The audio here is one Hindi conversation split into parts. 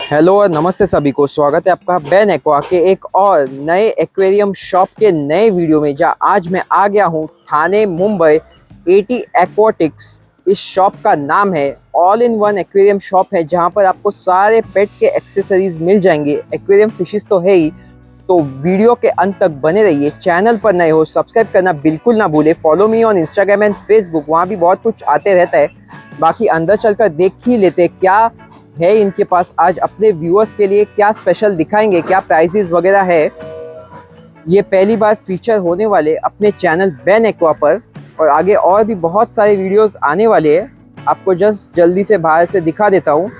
हेलो और नमस्ते सभी को। स्वागत है आपका बैन एक्वा के एक और नए एक्वेरियम शॉप के नए वीडियो में, जहां आज मैं आ गया हूं ठाणे मुंबई 80 एक्वाटिक्स। इस शॉप का नाम है all in one aquarium shop है, जहां पर आपको सारे पेट के एक्सेसरीज मिल जाएंगे। एक्वेरियम फिशेस तो है ही, तो वीडियो के अंत तक बने रहिए। चैनल पर नए हो सब्सक्राइब करना बिल्कुल ना भूले। Follow me on Instagram and Facebook, वहाँ भी बहुत कुछ आते रहता है। बाकी अंदर चलकर देख ही लेते क्या है इनके पास। आज अपने व्यूअर्स के लिए क्या स्पेशल दिखाएंगे, क्या प्राइजेस वगैरह है। ये पहली बार फीचर होने वाले अपने चैनल बैन एक्वा पर, और आगे और भी बहुत सारे वीडियोस आने वाले हैं। आपको जस्ट जल्दी से बाहर से दिखा देता हूँ।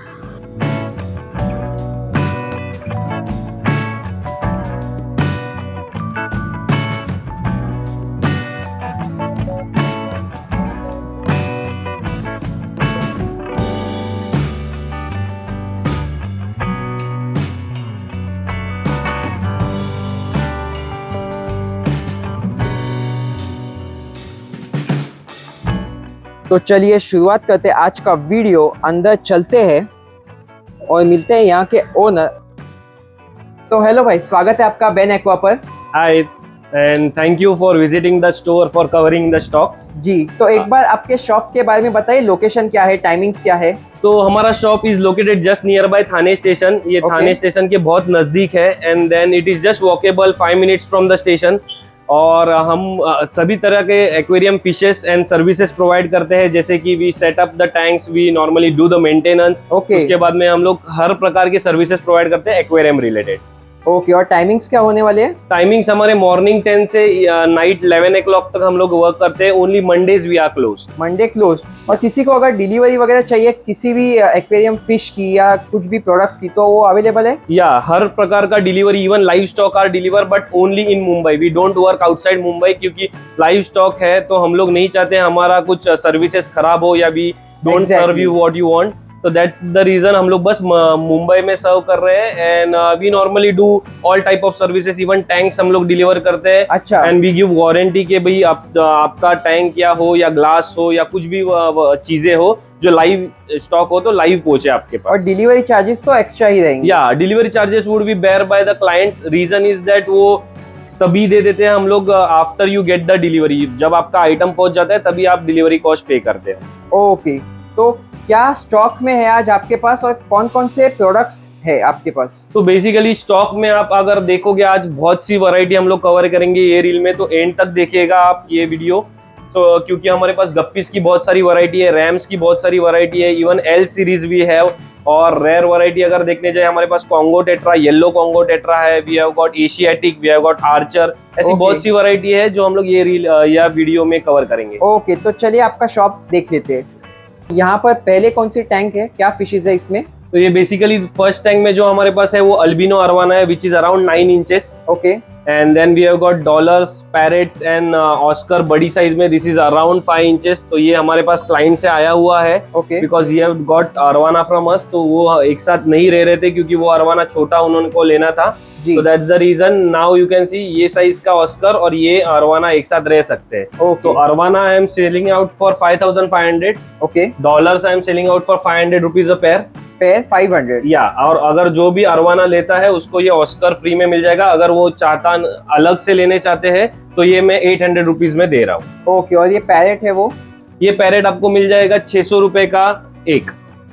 तो चलिए शुरुआत करते हैं आज का वीडियो। अंदर चलते हैं और मिलते हैं यहाँ के ओनर। तो हेलो भाई, स्वागत है आपका बैन एक्वा पर। Hi, and thank you for visiting the store for covering the stock. जी, तो एक बार आपके शॉप के बारे में बताइए। लोकेशन क्या है, टाइमिंग्स क्या है? तो हमारा shop is located just near by Thane station. ये Okay. थाने स्टेशन के बहुत नजदीक है, and then it is just walkable 5 minutes from the station. और हम सभी तरह के aquarium fishes and services provide करते हैं, जैसे कि we set up the tanks, we normally do the maintenance. Okay. उसके बाद में हम लोग हर प्रकार की सर्विसेज प्रोवाइड करते हैं एक्वेरियम रिलेटेड। ओके, और टाइमिंग्स क्या होने वाले हैं? टाइमिंग्स हमारे मॉर्निंग 10 से नाइट 11 o'clock तक हम लोग वर्क करते हैं। Only Mondays we are close. Monday close. और किसी को अगर डिलीवरी वगैरह चाहिए किसी भी एक्वेरियम फिश की या कुछ भी प्रोडक्ट्स की, तो वो अवेलेबल है? या हर प्रकार का delivery, even live stock are deliver, but only in Mumbai. We don't work outside Mumbai, क्योंकि लाइव स्टॉक है तो हम लोग नहीं चाहते हमारा कुछ सर्विसेज खराब हो, या we don't serve you what you want. तो दैट्स द रीजन हम लोग बस मुंबई में सर्व कर रहे हैं। And we normally do all type of services, even tanks हम लोग डिलीवर करते हैं। अच्छा। एंड वी गिव वारंटी के भाई आपका टैंक या हो या ग्लास हो या कुछ भी चीजें हो जो लाइव स्टॉक हो तो लाइव पहुंचे आपके पास। और डिलीवरी चार्जेस तो एक्स्ट्रा ही रहेंगे? या delivery charges would be bear by the client. Reason is that वो तभी दे देते हैं हम लोग after you get the delivery. जब आपका आइटम पहुंच जाता है तभी आप डिलीवरी कॉस्ट पे करते हैं। ओके, तो क्या स्टॉक में है आज आपके पास, और कौन कौन से प्रोडक्ट्स है आपके पास? तो बेसिकली स्टॉक में आप अगर देखोगे आज बहुत सी वैरायटी हम लोग कवर करेंगे ये रील में, तो एंड तक देखिएगा आप ये वीडियो। तो क्योंकि हमारे पास गप्पीज की बहुत सारी वैरायटी है, रैम्स की बहुत सारी वैरायटी है, इवन एल सीरीज भी है। और रेयर वैरायटी अगर देखने जाए, हमारे पास Congo tetra, yellow Congo tetra है, we have got Asiatic, we have got archer. ऐसी बहुत सी वैरायटी है जो हम लोग ये रील या वीडियो में कवर करेंगे। ओके, तो चलिए आपका शॉप देख लेते हैं। यहाँ पर पहले कौन सी टैंक है, क्या फिशेज है इसमें? तो ये बेसिकली फर्स्ट टैंक में जो हमारे पास है वो अल्बिनो अरवाना है, which is around 9 inches. Okay. And then we have got dollars, parrots and oscar बड़ी साइज में, दिस इज अराउंड 5 इंचेस। तो ये हमारे पास क्लाइंट से आया हुआ है, ओके। बिकॉज ये have got arowana from us. तो वो एक साथ नहीं रह रहे थे क्योंकि वो अरवाना छोटा उनको लेना था। तो that's the reason now you can see ये साइज का ऑस्कर और ये अरवाना एक साथ रह सकते हैं। Okay. तो arowana I am selling out for 5500। Okay. Dollars I am selling out for 500 rupees a pair. Pair 500। या और अगर जो भी अरवाना लेता है उसको ये ऑस्कर फ्री में मिल जाएगा। अगर वो चाहता अलग से लेने चाहते हैं तो ये मैं 800 रुपीज में दे रहा हूँ। ओके, और ये पैरेट है वो? ये पैरेट आपको मिल जाएगा 600 रुपए का एक,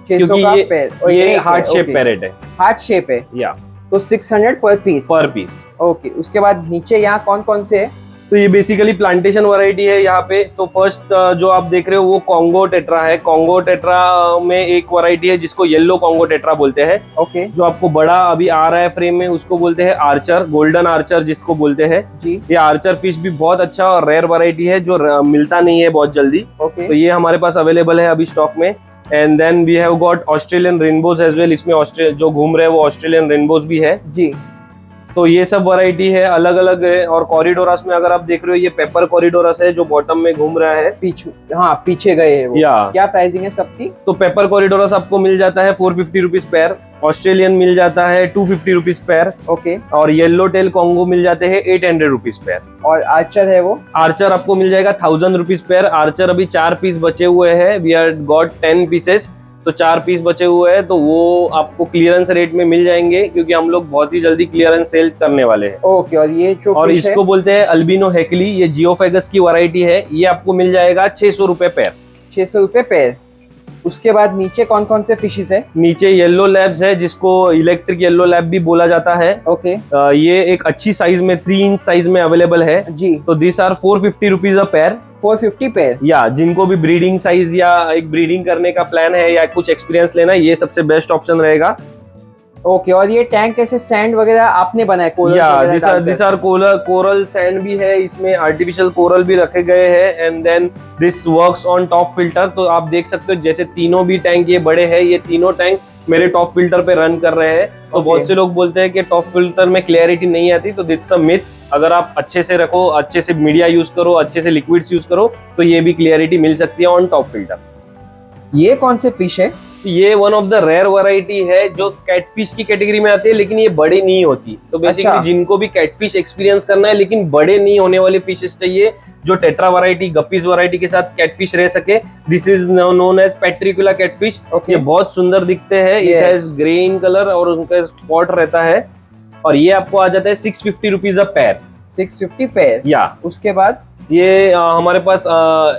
600 का क्योंकि पैर, और ये हार्ट शेप पैरेट है। हार्ट शेप है, या तो 600 पर पीस। पर पीस। ओके, उसके बाद नीचे यहाँ कौन कौन से है? तो ये बेसिकली प्लांटेशन वैरायटी है यहाँ पे। तो फर्स्ट जो आप देख रहे हो वो कॉन्गो टेट्रा है। कॉन्गो टेट्रा में एक वैरायटी है जिसको येलो कॉन्गो टेट्रा बोलते हैं। ओके। जो आपको बड़ा अभी आ रहा है फ्रेम में उसको बोलते हैं आर्चर, गोल्डन आर्चर जिसको बोलते हैं जी। ये आर्चर फिश भी बहुत अच्छा और रेयर वैरायटी है जो मिलता नहीं है बहुत जल्दी। ओके। तो ये हमारे पास अवेलेबल है अभी स्टॉक में। And then we have got Australian rainbows as well. इसमें जो घूम रहे हैं वो ऑस्ट्रेलियन रेनबोज भी है जी। तो ये सब वैरायटी है, अलग अलग है। और कॉरिडोरस में अगर आप देख रहे हो ये पेपर कॉरिडोरस है जो बॉटम में घूम रहा है पीछे। हाँ, पीछे गए हैं वो। या क्या प्राइसिंग है सबकी? तो पेपर कॉरिडोरस आपको मिल जाता है 450 रुपीज पेयर। ऑस्ट्रेलियन मिल जाता है 250 रुपीज पेयर। ओके। और येलो टेल कॉन्गो मिल जाते हैं 800 रुपीज पेयर। और आर्चर है वो? आर्चर आपको मिल जाएगा 1000 रुपीज पेयर। आर्चर अभी 4 पीस बचे हुए हैं, वी आर गॉट 10 पीसेस। तो 4 पीस बचे हुए हैं, तो वो आपको क्लियरेंस रेट में मिल जाएंगे, क्योंकि हम लोग बहुत ही जल्दी क्लियरेंस सेल करने वाले हैं। ओके, और ये जो और फिश इसको बोलते हैं अल्बिनो हेकली, ये जियोफेगस की वैरायटी है। ये आपको मिल जाएगा 600 रुपए पेयर। 600 रुपए पेयर। उसके बाद नीचे कौन कौन से फिशेस है? नीचे येलो लैब्स है, जिसको इलेक्ट्रिक येलो लैब भी बोला जाता है। ओके ये एक अच्छी साइज में 3 इंच साइज में अवेलेबल है जी। तो this are 450 rupees a pair. 450 pair. या जिनको भी ब्रीडिंग साइज या एक ब्रीडिंग करने का प्लान है या कुछ एक्सपीरियंस लेना है, ये सबसे बेस्ट ऑप्शन रहेगा। ओके, और ये टैंक कैसे सैंड वगैरह आपने बनाया? कोरल या वगैरह दिस आर कोरल सैंड भी है, इसमें आर्टिफिशियल कोरल भी रखे गए हैं, and then this works on top filter. तो आप देख सकते हो जैसे तीनों भी टैंक ये बड़े हैं, ये तीनों टैंक मेरे टॉप फिल्टर पे रन कर रहे हैं। तो बहुत से लोग बोलते हैं कि टॉप फिल्टर में क्लियरिटी नहीं आती, तो दिट्स अ मिथ। अगर आप अच्छे से रखो, अच्छे से मीडिया यूज करो, अच्छे से लिक्विड्स यूज करो, तो ये भी क्लियरिटी मिल सकती है ऑन टॉप फिल्टर। ये कौन से फिश है? ये one of the rare variety है जो कैटफिश की कैटेगरी में आती है, लेकिन ये बड़ी नहीं होती। तो बेसिकली अच्छा। जिनको भी कैटफिश एक्सपीरियंस करना है लेकिन बड़े नहीं होने वाले फिशेस चाहिए, जो टेट्रा वैरायटी गप्पीज वैरायटी के साथ कैटफिश रह सके, this is known as petricola catfish. Okay. ये बहुत सुंदर दिखते हैं। इट हैज ग्रीन कलर और उनका स्पॉट रहता है, और ये आपको आ जाता है 650 रुपीज अ पेयर। 650 पेयर। या उसके बाद ये हमारे पास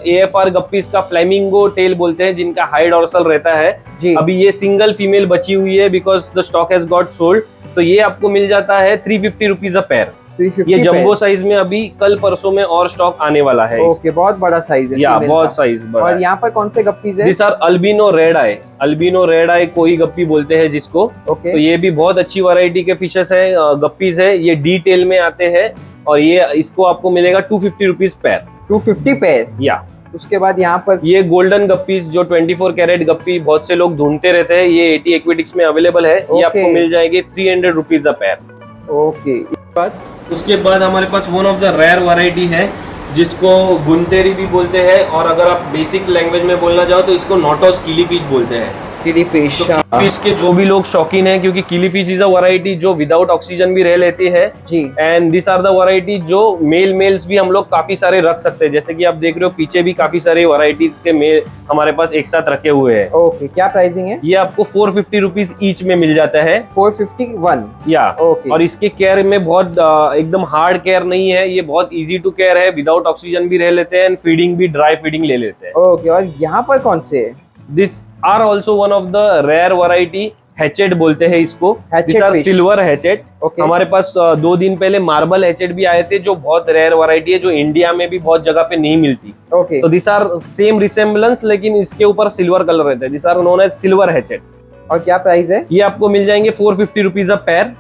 AFR गप्पीज का फ्लेमिंगो टेल बोलते हैं, जिनका हाई डॉर्सल रहता है जी। अभी ये सिंगल फीमेल बची हुई है because the stock has got sold. तो ये आपको मिल जाता है 350 रुपीज अ पेयर। 350 ये जंबो पेयर। साइज में अभी कल परसों में और स्टॉक आने वाला है। ओके, बहुत बड़ा साइज है। या female बहुत का। साइज बड़ा और है। यहाँ पर कौन से गप्पीज है? This are albino red eye. Albino red eye कोई गप्पी बोलते हैं जिसको। ओके। तो ये भी बहुत अच्छी वैरायटी के फिशेस है, गप्पीज है। ये डी टेल में आते हैं, और ये इसको आपको मिलेगा 250 रुपीज पेयर। 250 पेयर। या उसके बाद यहाँ पर ये गोल्डन गप्पीज जो 24 कैरेट गप्पी बहुत से लोग ढूंढते रहते हैं, ये 80 एक्वेटिक्स में अवेलेबल है। ये आपको मिल जाएगी 300 रुपीज अ पेयर। ओके। उसके बाद हमारे पास one of the rare variety है जिसको गुंतेरी भी बोलते हैं, और अगर आप बेसिक लैंग्वेज में बोलना चाहो तो इसको नॉटोस किली फिश बोलते हैं। किली फिश। फिश के जो भी लोग शौकीन हैं, क्योंकि killi fish is a variety जो विदाउट ऑक्सीजन भी रह लेती है। जी। And this are the variety जो मेल्स भी हम लोग काफी सारे रख सकते हैं। जैसे कि आप देख रहे हो पीछे भी काफी सारे वैरायटीज के मेल हमारे पास एक साथ रखे हुए हैं। ओके, क्या प्राइसिंग है? ये आपको 450 रुपीज ईच में मिल जाता है। 451। या ओके। और इसके केयर में बहुत एकदम हार्ड केयर नहीं है, ये बहुत इजी टू केयर है। विदाउट ऑक्सीजन भी रह लेते हैं, एंड फीडिंग भी ड्राई फीडिंग ले लेते हैं। ओके, और यहाँ पर कौन से है? This are also one of the rare variety, hatchet बोलते हैं इसको। Hatchet fish. Silver hatchet. Okay. हमारे पास 2 दिन पहले मार्बल हैचेट भी आए थे, जो बहुत रेयर वैरायटी है, जो इंडिया में भी बहुत जगह पे नहीं मिलती। ओके। तो दिस आर सेम रिसेम्बलेंस, लेकिन इसके ऊपर सिल्वर कलर रहता है। This are known as silver hatchet. और क्या प्राइस है? ये आपको मिल जाएंगे 450 रुपीज अ पेयर,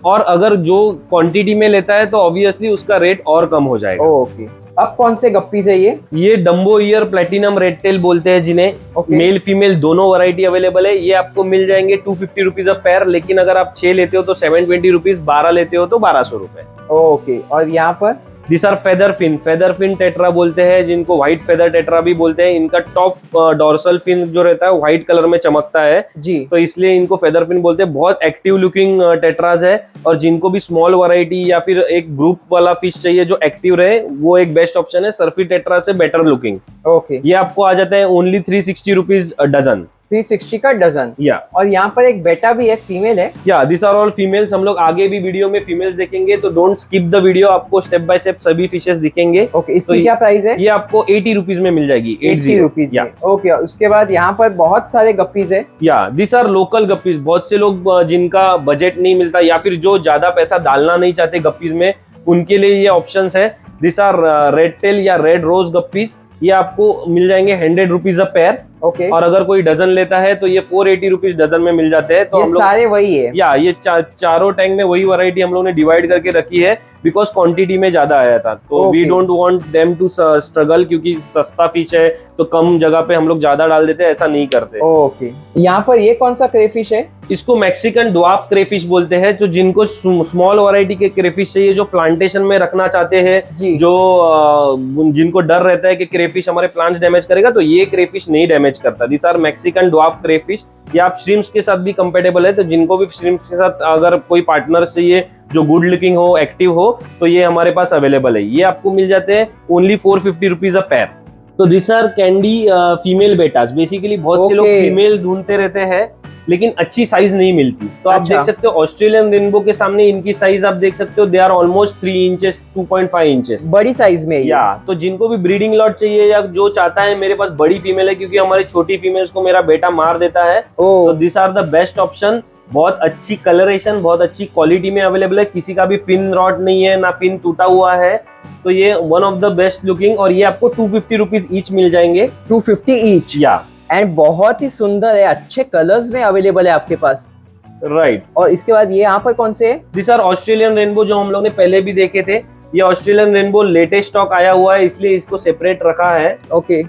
और अगर जो क्वांटिटी में लेता है तो ऑब्वियसली उसका रेट और कम हो जाएगा। ओके। अब कौन से गप्पीज है ये? Dumbo year platinum red tell बोलते हैं जिन्हें। ओके। मेल फीमेल दोनों वैरायटी अवेलेबल है। ये आपको मिल जाएंगे 250 रुपीज अ पेयर, लेकिन अगर आप 6 लेते हो तो 720 रुपीज, 12 लेते हो तो 1200 रुपए। ओके, और यहाँ पर this are feather fin tetra बोलते हैं, जिनको व्हाइट फेदर टेट्रा भी बोलते हैं। इनका टॉप डॉर्सल फिन जो रहता है व्हाइट कलर में चमकता है, जी। तो इसलिए इनको फेदर फिन बोलते हैं। बहुत एक्टिव लुकिंग टेट्राज है, और जिनको भी स्मॉल वैरायटी या फिर एक ग्रुप वाला फिश चाहिए जो एक्टिव रहे, वो एक बेस्ट ऑप्शन है। सर्फी टेट्रा से बेटर लुकिंग। ओके। ये आपको आ जाता है ओनली 360 रुपीज डजन। 360 का डजन। या और यहाँ पर एक बेटा भी है, फीमेल है। या दिस आर ऑल फीमेल्स। हम लोग आगे भी वीडियो में फीमेल्स देखेंगे, तो डोंट स्किप द वीडियो, आपको स्टेप बाय स्टेप सभी फिशेस दिखेंगे। ओके, इसकी तो क्या प्राइस है? ये आपको 80 रुपीज में मिल जाएगी। 80 रुपीज में। ओके, उसके बाद यहाँ पर बहुत सारे गप्पीज है। या दिस आर लोकल गप्पीज। बहुत से लोग जिनका बजट नहीं मिलता, या फिर जो ज्यादा पैसा डालना नहीं चाहते गप्पीज में, उनके लिए ये ऑप्शंस है। दिस आर रेड टेल या रेड रोज गप्पीज। ये आपको मिल जाएंगे 100 रुपीज अ पेयर। ओके। और अगर कोई डजन लेता है तो ये 480 रुपीज डजन में मिल जाते हैं। तो ये हम लोग सारे वही है? या ये चारों टैंक में वही वैरायटी हम लोग ने डिवाइड करके रखी है, बिकॉज क्वांटिटी में ज्यादा आया था। तो we don't want them to struggle, क्योंकि सस्ता फिश है तो कम जगह पे हम लोग ज्यादा डाल देते हैं, ऐसा नहीं करते। ओके। यहाँ पर ये कौन सा क्रेफिश है? इसको मैक्सिकन ड्वार्फ क्रेफिश बोलते हैं। जो जिनको स्मॉल वैरायटी के क्रेफिश चाहिए, जो प्लांटेशन में रखना चाहते हैं, जी। जो जिनको डर रहता है कि क्रेफिश हमारे प्लांट्स डैमेज करेगा, तो ये क्रेफिश नहीं डैमेज करता। This are Mexican dwarf crayfish. ये आप श्रिम्प्स के साथ भी कंपेटेबल है, तो जिनको भी श्रिम्प्स के साथ अगर कोई पार्टनर चाहिए जो गुड लुकिंग हो, एक्टिव हो, तो ये हमारे पास अवेलेबल है। ये आपको मिल जाते हैं ओनली 450 रुपीज अ पेयर। तो this are candy female bettas. Basically बहुत से लोग Okay. फीमेल ढूंढते रहते हैं लेकिन अच्छी साइज नहीं मिलती, तो आप अच्छा। देख सकते हो ऑस्ट्रेलियन रेनबो के सामने इनकी साइज आप देख सकते हो, they are almost 3 inches 2.5 inches. बड़ी साइज में है ये। या तो जिनको भी ब्रीडिंग लॉट चाहिए या जो चाहता है मेरे पास बड़ी फीमेल है क्योंकि हमारी छोटी फीमेल्स को मेरा बेटा मार देता है, तो oh this are the best option. बहुत अच्छी कलरेशन, बहुत अच्छी क्वालिटी में अवेलेबल है, किसी का भी फिन रॉट नहीं है, ना फिन टूटा हुआ है, तो ये one of the best looking. और ये आपको 250 रुपीज ईच मिल जाएंगे। 250 ईच। या एंड बहुत ही सुंदर है, अच्छे कलर्स में अवेलेबल है आपके पास। राइट। और इसके बाद ये यहाँ पर कौन से है? दिस आर ऑस्ट्रेलियन रेनबो, जो हम लोग ने पहले भी देखे थे। ये ऑस्ट्रेलियन रेनबो लेटेस्ट स्टॉक आया हुआ है, इसलिए इसको सेपरेट रखा है। ओके।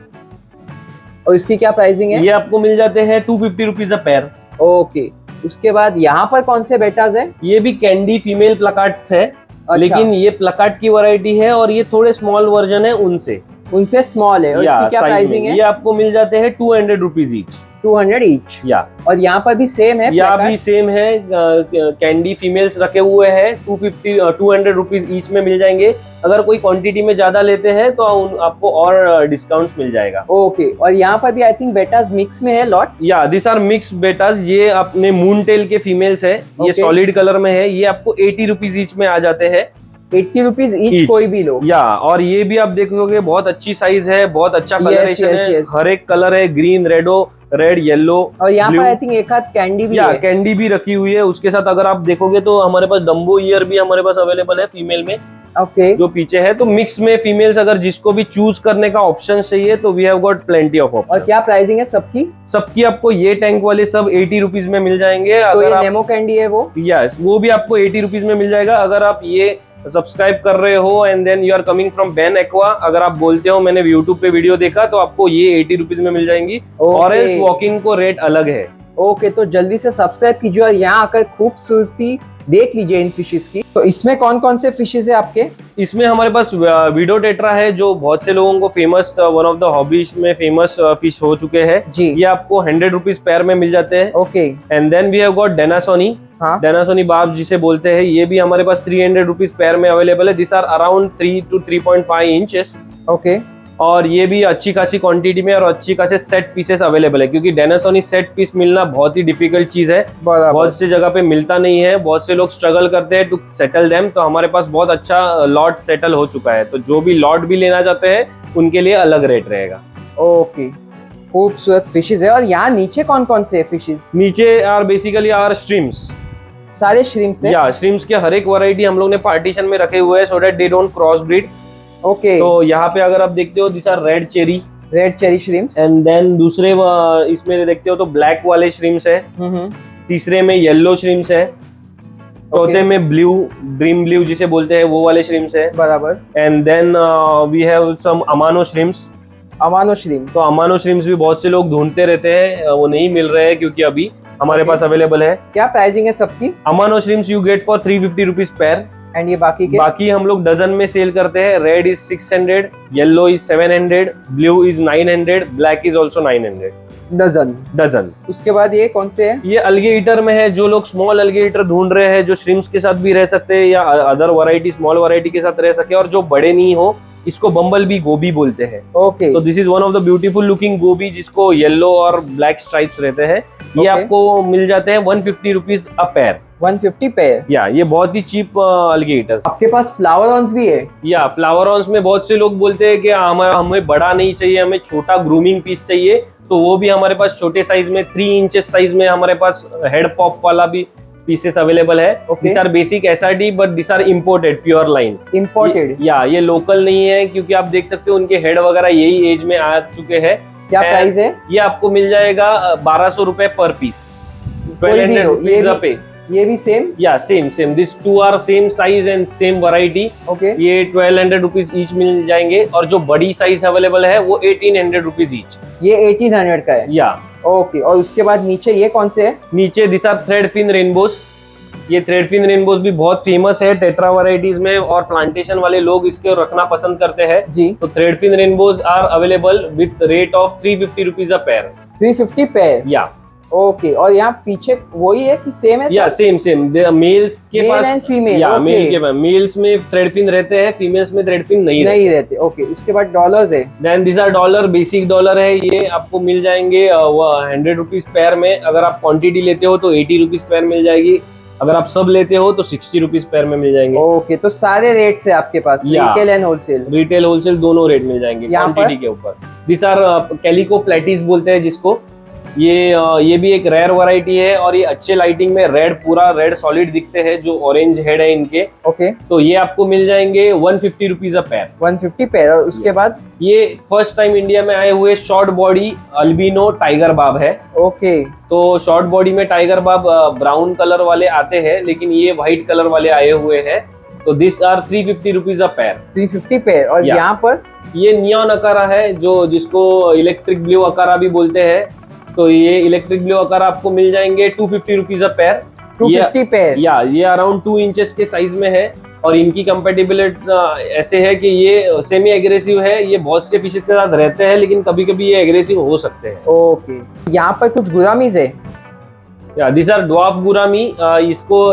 और इसकी क्या प्राइसिंग है? ये आपको मिल जाते हैं 250 रुपीज अ पेयर। ओके। उसके बाद यहाँ पर कौन से बेटाज है? ये भी कैंडी फीमेल प्लकार्ड्स है। अच्छा। लेकिन ये प्लकार्ड की वैरायटी है और ये थोड़े स्मॉल वर्जन है उनसे। उनसे स्मॉल है। और या इसकी क्या size प्राइसिंग में है? ये आपको मिल जाते हैं 200 रुपीज ईच। 200 ईच। या और यहाँ पर भी सेम है? यहाँ भी सेम है, कैंडी फीमेल्स रखे हुए हैं। 200 रुपीज ईच में मिल जाएंगे। अगर कोई क्वांटिटी में ज्यादा लेते हैं तो आपको और डिस्काउंट्स मिल जाएगा। ओके। और यहाँ पर भी आई थिंक बेटाज मिक्स में है लॉट। या दिस आर मिक्स बेटास। ये अपने मून टेल के फीमेल्स है। ये Okay. सॉलिड कलर में है। ये आपको 80 रुपीज ईच में आ जाते हैं। 80 रुपीज ईच Each. कोई भी लो। या और ये भी आप देखोगे बहुत अच्छी साइज है, बहुत अच्छा कलरेशन है। yes. हर एक कलर है, ग्रीन, रेड, येलो। और यहाँ पर आई थिंक एक हाथ कैंडी भी या है। कैंडी भी रखी हुई है उसके साथ। अगर आप देखोगे तो हमारे पास डम्बो ईयर भी हमारे पास अवेलेबल है फीमेल में, ओके। जो पीछे है। तो मिक्स में फीमेल्स अगर जिसको भी चूज करने का ऑप्शन चाहिए तो we have got plenty of और ऑप्शन। क्या प्राइसिंग है सबकी? सबकी आपको ये टैंक वाले सब 80 रुपीज में मिल जाएंगे। तो अगर ये आप नेमो कैंडी है वो? यस, वो भी आपको 80 रुपीज में मिल जाएगा। अगर आप ये सब्सक्राइब कर रहे हो and then you are coming from Ben Aqua, अगर आप बोलते हो मैंने यूट्यूब पे वीडियो देखा, तो आपको ये 80 रुपीज में मिल जाएंगी। और एल्स वॉक इन को रेट अलग है। ओके। तो जल्दी से सब्सक्राइब कीजिए और यहाँ आकर खूबसूरती देख लीजिए इन फिशेस की। तो इसमें कौन कौन से फिशेस है आपके? इसमें हमारे पास वीडो टेट्रा है, जो बहुत से लोगों को famous, one of the hobbies में फेमस फिश हो चुके हैं। जी। ये आपको 100 रुपीज पेयर में मिल जाते हैं। Okay. And then we have got denisonii. हाँ। डेनासोनी बाब जिसे बोलते हैं, ये भी हमारे पास 300 रुपीज पेयर में अवेलेबल है। This are around 3 to 3.5 inches. Okay. और ये भी अच्छी खासी क्वांटिटी में और अच्छी खासे सेट पीसेस अवेलेबल है, क्योंकि डेनासोनी सेट पीस मिलना बहुत ही डिफिकल्ट चीज है। बहुत से जगह पे मिलता नहीं है, बहुत से लोग स्ट्रगल करते हैं टू सेटल देम। तो हमारे पास बहुत अच्छा लॉट सेटल हो चुका है, तो जो भी लॉट भी लेना चाहते हैं उनके लिए अलग रेट रहेगा। ओके। खूबसूरत फिशेस है। और यहाँ नीचे कौन कौन से फिशेस? नीचे आर बेसिकली आर स्ट्रीम्स। सारे श्रिम्प्स हैं? या श्रिम्स के हर एक वैरायटी हम लोग ने पार्टीशन में रखे हुए हैं, so that they don't cross breed. Okay. तो यहाँ पे अगर आप देखते हो, this are red cherry red cherry shrimps. And then दूसरे इसमें देखते हो तो ब्लैक वाले श्रिम्स है। तीसरे में येलो श्रिम्स है। चौथे में ब्लू, ड्रीम ब्लू जिसे बोलते हैं, वो वाले श्रिम्स है। बराबर। And then we have some amano shrimps. अमानो श्रिम्प। तो अमानो श्रिम्स भी बहुत से लोग ढूंढते रहते हैं, वो नहीं मिल रहे हैं, क्योंकि अभी हमारे पास अवेलेबल है। क्या प्राइसिंग है सबकी? अमानो shrimps you get for 350 rupees pair. And ये बाकी के? बाकी हम लोग डजन में सेल करते हैं। Red is 600, yellow is 700, blue is 900, black is also 900 dozen. उसके बाद ये कौन से है? ये अलगेटर में है। जो लोग स्मॉल अलगेटर ढूंढ रहे हैं, जो श्रिम्स के साथ भी रह सकते हैं या अदर वैरायटी स्मॉल वैरायटी के साथ रह सके, और जो बड़े नहीं हो, इसको बम्बल बी गोभी बोलते हैं। ओके। तो this is one of the beautiful looking गोभी, जिसको येलो और ब्लैक स्ट्राइप्स रहते हैं। ये आपको मिल जाते हैं 150 रुपीज अ पेयर। 150 पेयर? या ये बहुत ही चीप अलगेटर्स। आपके पास फ्लावर ऑन्स भी है? या फ्लावर ऑन्स में बहुत से लोग बोलते हैं कि हमें बड़ा नहीं चाहिए, हमें छोटा ग्रूमिंग पीस चाहिए, तो वो भी हमारे पास छोटे साइज में 3 इंचेस साइज में हमारे पास हेड पॉप वाला भी पीसेस अवेलेबल है। This are basic SRT, but this are imported, pure line imported. या ये लोकल नहीं है, क्योंकि आप देख सकते हो उनके हेड वगैरह यही एज में आ चुके हैं। क्या प्राइस है? ये आपको मिल जाएगा 1200 रुपए पर पीस। 1200 rupees a piece. ये भी सेम? या same this two are same size and same variety. Okay. ये 1200 रुपीज ईच मिल जाएंगे, और जो बड़ी साइज अवेलेबल है वो 1800 रुपीज ईच। ये 1800 का है? या ओके। और उसके बाद नीचे ये कौन से है? नीचे this are thread fin rainbows. ये थ्रेड फिन रेनबोज भी बहुत फेमस है टेट्रा वैरायटीज में, और प्लांटेशन वाले लोग इसको रखना पसंद करते हैं जी। तो thread fin rainbows are available with rate of 350 rupees a pair. 350 pair? या ओके, और यहाँ पीछे वही है कि सेम है? या सेम मेल्स के Male पास and female, या okay. मेल के पास, मेल्स में थ्रेड फिन रहते हैं, फीमेल्स में थ्रेड फिन नहीं रहते। ओके, उसके बाद डॉलर्स है। Then this are dollar, basic dollar है, ये आपको मिल जाएंगे 100 रुपीज पेयर में। अगर आप क्वांटिटी लेते हो तो 80 रुपीज पेयर मिल जाएगी, अगर आप सब लेते हो तो 60 रुपीज पेयर में मिल जाएंगे। ओके, तो सारे रेट्स है आपके पास, retail and wholesale? Retail wholesale दोनों रेट मिल जाएंगे क्वांटिटी के ऊपर। दिस आर कैलिको प्लेटिस बोलते हैं जिसको, ये भी एक रेयर वैरायटी है और ये अच्छे लाइटिंग में रेड, पूरा रेड सॉलिड दिखते हैं जो ऑरेंज हेड है इनके। ओके, तो ये आपको मिल जाएंगे 150 रुपीज अ पेयर। 150 पेयर। और उसके बाद ये फर्स्ट टाइम इंडिया में आए हुए शॉर्ट बॉडी अल्बिनो टाइगर बाब है। ओके, तो शॉर्ट बॉडी में टाइगर बाब ब्राउन कलर वाले आते हैं, लेकिन ये व्हाइट कलर वाले आए हुए हैं। तो this are 350 rupees a pair. 350 pair. और यहाँ पर ये नियॉन अकारा है, जो जिसको इलेक्ट्रिक ब्लू अकारा भी बोलते हैं। तो ये इलेक्ट्रिक ब्लू अकारा आपको मिल जाएंगे 250 रुपीज अ पेयर। 250 पेयर। या ये अराउंड 2 इंचेस के साइज में है और इनकी कंपेटिबिलिटी ऐसे है कि ये सेमी एग्रेसिव है, ये बहुत से फिशेस के साथ रहते हैं लेकिन कभी कभी ये एग्रेसिव हो सकते हैं। ओके, यहाँ पर कुछ गुरामीज है। या दिस आर ड्वार्फ गुरामी।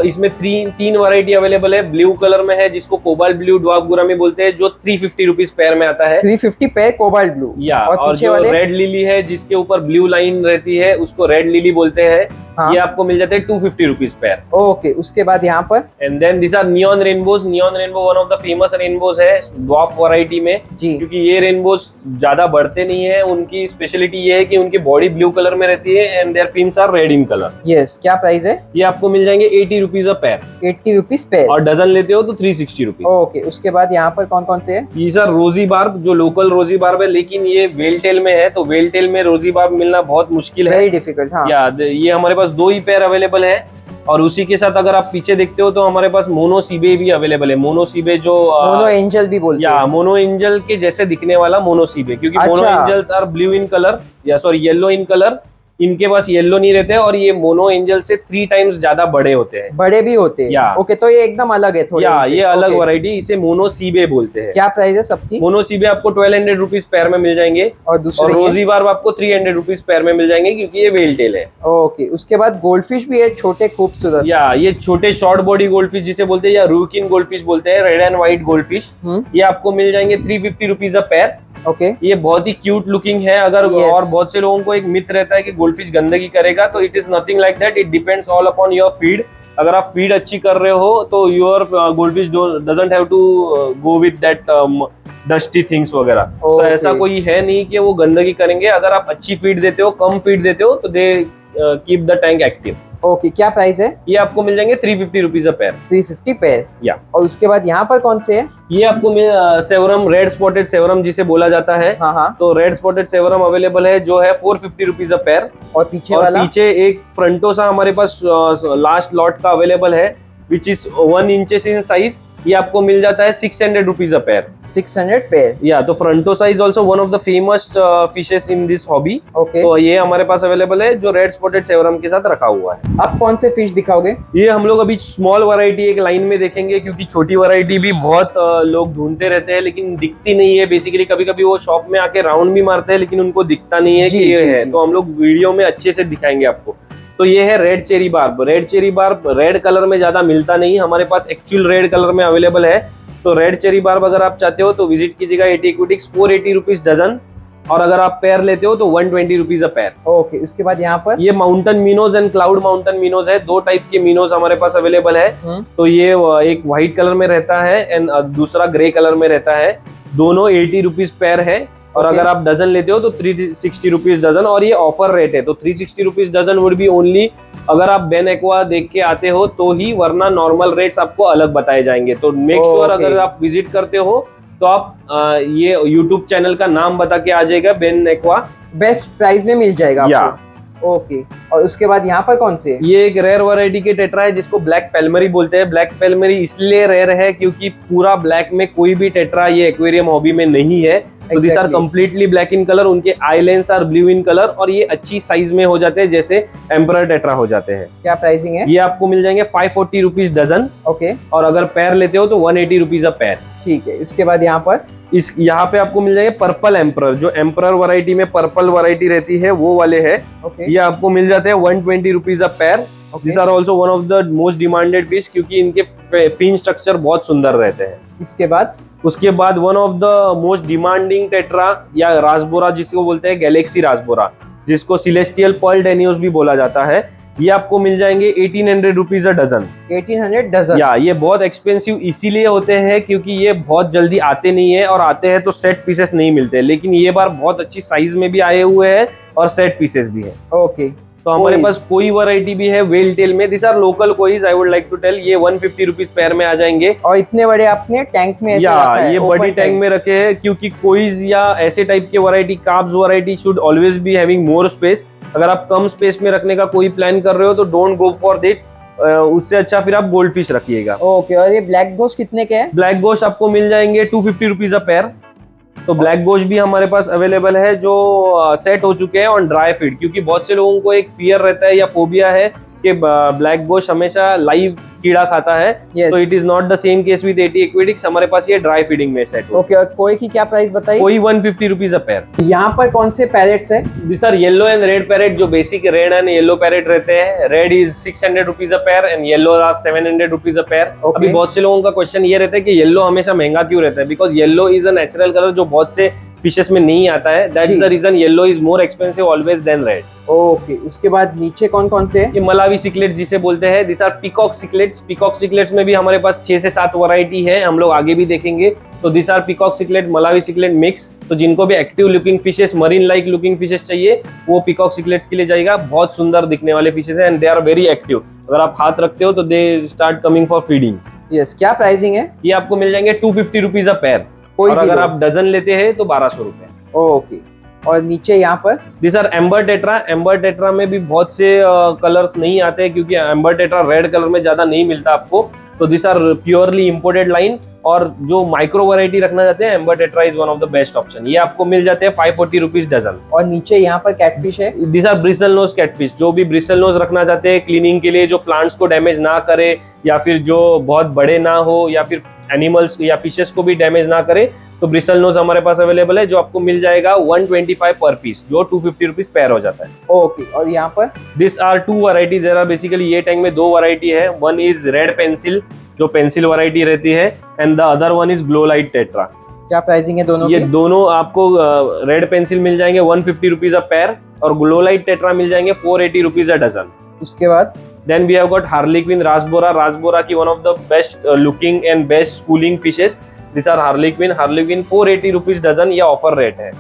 इसमें तीन वैरायटी अवेलेबल है। ब्लू कलर में है जिसको कोबाल्ट ब्लू ड्वार्फ गुरामी बोलते हैं, जो 350 रुपीज पेयर में आता है। 350 पेयर कोबाल्ट ब्लू। या और जो रेड लिली है जिसके ऊपर ब्लू लाइन रहती है उसको रेड लिली बोलते हैं। हाँ? ये आपको मिल जाते हैं 250 रुपीज पेयर। ओके, उसके बाद यहाँ पर and then this are neon rainbows. Neon rainbow one of the famous rainbows है ड्वार्फ वैरायटी में जी, क्योंकि ये रेनबोज ज्यादा बढ़ते नहीं है। उनकी स्पेशलिटी ये है कि उनकी बॉडी ब्लू कलर में रहती है and their fins are red in colour. Yes, क्या प्राइस है? ये आपको मिल जाएंगे 80 rupees a pair. 80 rupees pair. और डजन लेते हो तो 360 रुपीज। ओके, उसके बाद यहाँ पर कौन कौन से है? ये सर रोजी बार्ब, जो लोकल रोजी बार्ब है, लेकिन ये वेल टेल में है, तो वेल टेल में रोजी बार्ब मिलना बहुत मुश्किल है, वेरी डिफिकल्ट। हाँ, ये हमारे पास 2 ही पेयर अवेलेबल है। और उसी के साथ अगर आप पीछे देखते हो तो हमारे पास मोनो सीबे भी अवेलेबल है। मोनो सीबे जो मोनो एंजल भी बोलते हैं। मोनो एंजल के जैसे दिखने वाला मोनो सीबे, क्योंकि अच्छा। Mono angels are blue in colour, या सॉरी येलो इन कलर। इनके पास येलो नहीं रहते और ये मोनो एंजल से 3 टाइम्स ज्यादा बड़े होते हैं। बड़े भी होते हैं। ओके, तो ये एकदम अलग है थोड़े। ये अलग वैरायटी, इसे मोनो सीबे बोलते हैं। क्या प्राइस है सबकी? मोनो सीबे आपको 1200 रुपीज पेयर में मिल जाएंगे और दूसरे रोजी बार्ब आपको 300 रुपीज पेयर में मिल जाएंगे क्योंकि ये वेल टेल है। ओके, उसके बाद गोल्डफिश भी है, छोटे खूबसूरत। या ये छोटे शॉर्ट बॉडी गोल्डफिश जिसे बोलते हैं, या रूकिन गोल्डफिश बोलते हैं, रेड एंड व्हाइट गोल्डफिश। ये आपको मिल जाएंगे 350 रुपीज अ पेयर। ओके, ये बहुत ही क्यूट लुकिंग है। अगर और बहुत से लोगों को एक मिथ रहता है कि गोल्डफिश गंदगी करेगा, तो it is nothing like that. It depends all upon your feed. अगर आप फीड अच्छी कर रहे हो तो your goldfish doesn't have to go with that dusty things वगैरह। तो ऐसा कोई है नहीं कि वो गंदगी करेंगे। अगर आप अच्छी फीड देते हो, कम फीड देते हो, तो they keep the tank active. Okay, क्या प्राइस है? ये आपको मिल जाएंगे 350 रुपीज अ पेयर। 350 पेयर। या और उसके बाद यहाँ पर कौन से है? ये आपको सेवरम, रेड स्पॉटेड सेवरम जिसे बोला जाता है। हाँ। तो रेड स्पॉटेड सेवरम अवेलेबल है, जो है 450 रुपीज अ पेयर। और पीछे एक फ्रंटोसा हमारे पास लास्ट लॉट का अवेलेबल है, which is 1 inches in size. ये आपको मिल जाता है 600 रुपीज अ पेयर। 600 पेयर। या तो frontosa is also one of the famous fishes in this hobby. Okay, तो ये हमारे पास अवेलेबल है, जो रेड स्पॉटेड सेवरम के साथ रखा हुआ है। अब कौन से फिश दिखाओगे? ये हम लोग अभी स्मॉल वैरायटी एक लाइन में देखेंगे, क्योंकि छोटी वैरायटी भी बहुत लोग ढूंढते रहते हैं लेकिन दिखती नहीं है। बेसिकली कभी कभी वो शॉप में आके राउंड भी मारते हैं लेकिन उनको दिखता नहीं है कि ये है। तो हम लोग वीडियो में अच्छे से दिखाएंगे आपको। तो ये है red cherry barb. Red cherry barb red colour में ज्यादा मिलता नहीं, हमारे पास एक्चुअल रेड कलर में अवेलेबल है। तो रेड चेरी बार्ब अगर आप चाहते हो तो विजिट कीजिएगा एटी एक्वेटिक्स, 480 रुपीज डजन। और अगर आप पेयर लेते हो तो 120 रुपीज अ पेयर। ओके, उसके बाद यहाँ पर ये mountain minnows and cloud mountain minnows है। 2 टाइप के मीनोज हमारे पास अवेलेबल है। तो ये एक व्हाइट कलर में रहता है एंड दूसरा ग्रे कलर में रहता है। दोनों 80 रुपीज पेयर है। और अगर आप डजन लेते हो तो 360 रुपीज डजन। और ये ऑफर रेट है, तो 360 rupees dozen would be only अगर आप बेन एक्वा देख के आते हो तो ही, वरना नॉर्मल रेट्स आपको अलग बताए जाएंगे। तो मेक श्योर अगर आप विजिट करते हो तो आप ये यूट्यूब चैनल का नाम बता के आ जाएगा, बेन एक्वा। बेस्ट प्राइस में मिल जाएगा आपको। ओके, और उसके बाद यहाँ पर कौन से? ये एक रेयर वैरायटी के टेट्रा है जिसको ब्लैक पेलमरी बोलते हैं। ब्लैक पेलमरी इसलिए रेयर है क्योंकि पूरा ब्लैक में कोई भी टेट्रा ये एक्वेरियम हॉबी में नहीं है। तो this are Exactly. Completely black in colour, उनके eye lens are blue in colour, और ये अच्छी साइज में हो जाते हैं जैसे एम्परर टेट्रा हो जाते हैं। क्या प्राइसिंग है? ये आपको मिल जाएंगे 540 रुपीज डजन, ओके, और अगर पैर लेते हो तो 180 रुपीज अ पैर। ठीक है। उसके बाद यहाँ पर इस यहाँ पे आपको मिल जाएंगे पर्पल एम्परर, जो एम्परर वैरायटी में पर्पल वैरायटी रहती है वो वाले है। ओके, ये आपको मिल जाते हैं 120 rupees a pair. This are also one of the most demanded fish, क्योंकि इनके फिन स्ट्रक्चर बहुत सुंदर रहते हैं। इसके बाद उसके बाद one of the most demanding tetra या रासबोरा, जिसको बोलते हैं गैलेक्सी रासबोरा, जिसको सिलेस्टियल पर्ल डेनियोस भी बोला जाता है, ये आपको मिल जाएंगे 1800 रुपीज अ डजन। 1800 डजन। या ये बहुत एक्सपेंसिव इसीलिए होते हैं क्योंकि ये बहुत जल्दी आते नहीं है, और आते हैं तो सेट पीसेस नहीं मिलते, लेकिन ये बार बहुत अच्छी साइज में भी आए हुए हैं और सेट पीसेस भी है। ओके, तो हमारे कोई- पास कोई वैरायटी भी है वेल टेल में। This are local kois, I would like to tell. ये 150 रुपीज पैर में आ जाएंगे। और इतने बड़े आपने टैंक में ऐसे या रखा है, ये open बड़ी टैंक में रखे हैं, क्योंकि कोईज या ऐसे टाइप के variety, carbs variety should always be having more space. अगर आप कम स्पेस में रखने का कोई प्लान कर रहे हो तो डोंट गो फॉर दिट, उससे अच्छा फिर आप गोल्ड फिश रखिएगा। ओके, और ये ब्लैक गोश्त कितने के हैं? ब्लैक गोश्त आपको मिल जाएंगे 250 रुपीज अ पैर। तो ब्लैक गोश्त भी हमारे पास अवेलेबल है, जो सेट हो चुके हैं ऑन ड्राई फीड, क्योंकि बहुत से लोगों को एक फियर रहता है या फोबिया है कि ब्लैक गोश्त हमेशा लाइव कीड़ा खाता है। Yes. तो it is not the same case with 80 aquatics. हमारे पास ये ड्राई फीडिंग में सेट हो। ओके, और कोई की क्या प्राइस बताइए? कोई 150 रुपीज अ पैर। यहाँ पर कौन से पैरेट्स है? This are yellow and red parrot, जो basic red and yellow parrot रहते हैं। Red is 600 rupees a pair and yellow are 700 rupees a pair. Okay. अभी बहुत से लोगों का क्वेश्चन ये रहता है कि येलो हमेशा महंगा क्यों रहता है, because yellow is a natural colour जो बहुत से फिशेस में नहीं आता है। That is the reason yellow is more expensive always than red. Okay, उसके बाद नीचे कौन कौन से है? ये मलावी सिकलेट्स जिसे बोलते हैं, this are peacock cichlids. Peacock cichlids में भी हमारे पास 6 से 7 वैरायटी है, हम लोग आगे भी देखेंगे। तो this are peacock cichlid, Malawi cichlid mix. तो जिनको भी active looking fishes, marine like looking fishes चाहिए, वो पीकॉक सिकलेट्स के लिए जाएगा। बहुत सुंदर दिखने वाले फिशेस हैं and they are very active. अगर आप हाथ रखते हो तो they start coming for feeding. Yes, क्या प्राइसिंग है? ये आपको मिल जाएंगे 250 रुपीज अ पैर, कोई और भी अगर लो। आप डजन लेते हैं तो 1200 रुपए। ओके, और नीचे यहाँ पर this are ember tetra. Ember tetra में भी बहुत से कलर्स नहीं आते हैं, क्योंकि एम्बर टेट्रा रेड कलर में ज्यादा नहीं मिलता आपको। तो this are purely imported line, और जो माइक्रो वैरायटी रखना चाहते हैं, ember tetra is one of the best option. ये आपको मिल जाते हैं 540 रुपीज डजन। और नीचे यहाँ पर कैटफिश है। This are bristle nose catfish. जो भी ब्रिसल नोज रखना चाहते हैं क्लीनिंग के लिए, जो प्लांट्स को डैमेज ना करे, या फिर जो बहुत बड़े ना हो, या फिर एनिमल्स या फिशेस को भी डैमेज ना करे, तो ब्रिसल नोज हमारे पास अवेलेबल है, जो आपको मिल जाएगा 125 पर पीस, जो 250 रुपीज पैर हो जाता है। ओके, और यहाँ पर this are 2 varieties. There are basically ये टैंक में 2 वैरायटी है। वन इज रेड पेंसिल, जो पेंसिल वैरायटी रहती है, and the other one is glow light tetra. क्या प्राइसिंग है दोनों ये की? दोनों आपको रेड पेंसिल मिल जाएंगे 150 रुपीज अ पैर, और ग्लो लाइट टेट्रा मिल जाएंगे 480 रुपीज अ डजन। उसके बाद then we have got harlequin rasbora. Rasbora की one of the best looking and best cooling fishes. This are harlequin. Harlequin 480 rupees dozen, ये ऑफर रेट है।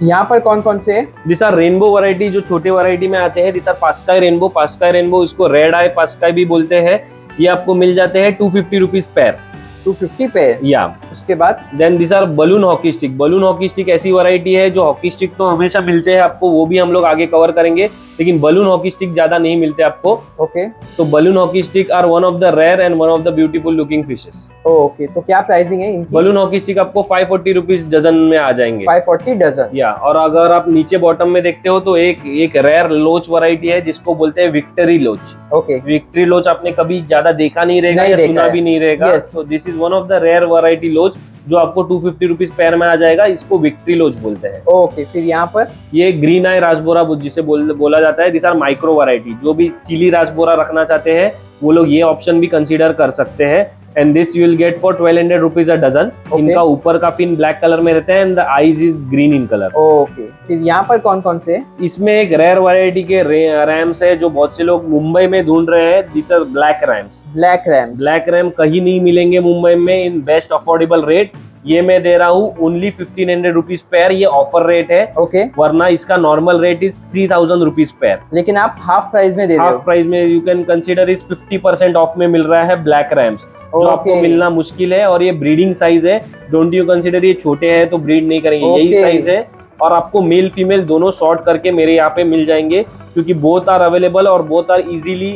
यहाँ पर कौन कौन से है? दिस आर रेनबो वैरायटी, जो छोटे वैरायटी में आते हैं। दिस आर पास्काई रेनबो। पास्काई रेनबो, इसको रेड आई पास्काई भी बोलते हैं। ये आपको मिल जाते हैं 250 रुपीज पैर। 250 पे है। या उसके बाद then this are balloon hockey stick. Balloon hockey stick ऐसी वैरायटी है, जो हॉकी स्टिक तो हमेशा मिलते हैं आपको, वो भी हम लोग आगे कवर करेंगे, लेकिन बलून हॉकी स्टिक ज्यादा नहीं मिलते आपको। ओके, तो balloon hockey stick are one of the rare and one of the beautiful looking fishes. Okay, तो क्या प्राइसिंग है इनकी? बलून हॉकी स्टिक आपको 540 रुपीज डजन में आ जाएंगे। 540 डजन। या और अगर आप नीचे बॉटम में देखते हो तो एक रेयर लोच वैरायटी है, जिसको बोलते हैं विक्टरी लोच। ओके, विक्ट्री लोच आपने कभी ज्यादा देखा नहीं रहेगा, नहीं या देखा सुना है। भी नहीं रहेगा। Yes. तो this is one of the rare variety loach, जो आपको 250 रुपीज पैर में आ जाएगा। इसको विक्ट्री लोच बोलते हैं। ओके, फिर यहाँ पर ये ग्रीन आई रासबोरा जिसे बोला जाता है। This are micro variety. जो भी चिली रासबोरा रखना चाहते हैं, वो लोग ये ऑप्शन भी कंसीडर कर सकते हैं। And this you will get for 1200 rupees a dozen. Okay. इनका ऊपर का फिन ब्लैक कलर में रहता है and the eyes is green in colour. Okay, फिर यहाँ पर कौन कौन से है? इसमें एक रेयर वैरायटी के रैम्स है, जो बहुत से लोग मुंबई में ढूंढ रहे हैं। This are black rams. Black ram. Black ram कहीं नहीं मिलेंगे मुंबई में इन बेस्ट अफोर्डेबल रेट। ये मैं दे रहा हूँ ओनली 1500 रुपीज पैर। ये ऑफर रेट है, ओके, वरना इसका नॉर्मल रेट इज 3000 रुपीज पैर। लेकिन आप हाफ प्राइस में दे रहे हाफ हो। प्राइस में यू कैन कंसीडर इस 50% ऑफ में मिल रहा है ब्लैक रैम्स, जो Okay. आपको मिलना मुश्किल है। और ये ब्रीडिंग साइज है, डोंट यू कंसीडर ये छोटे हैं तो ब्रीड नहीं करेंगे। यही Okay. साइज है, और आपको मेल फीमेल दोनों शॉर्ट करके मेरे यहाँ पे मिल जाएंगे क्योंकि बोथ आर अवेलेबल और बोथ आर इजीली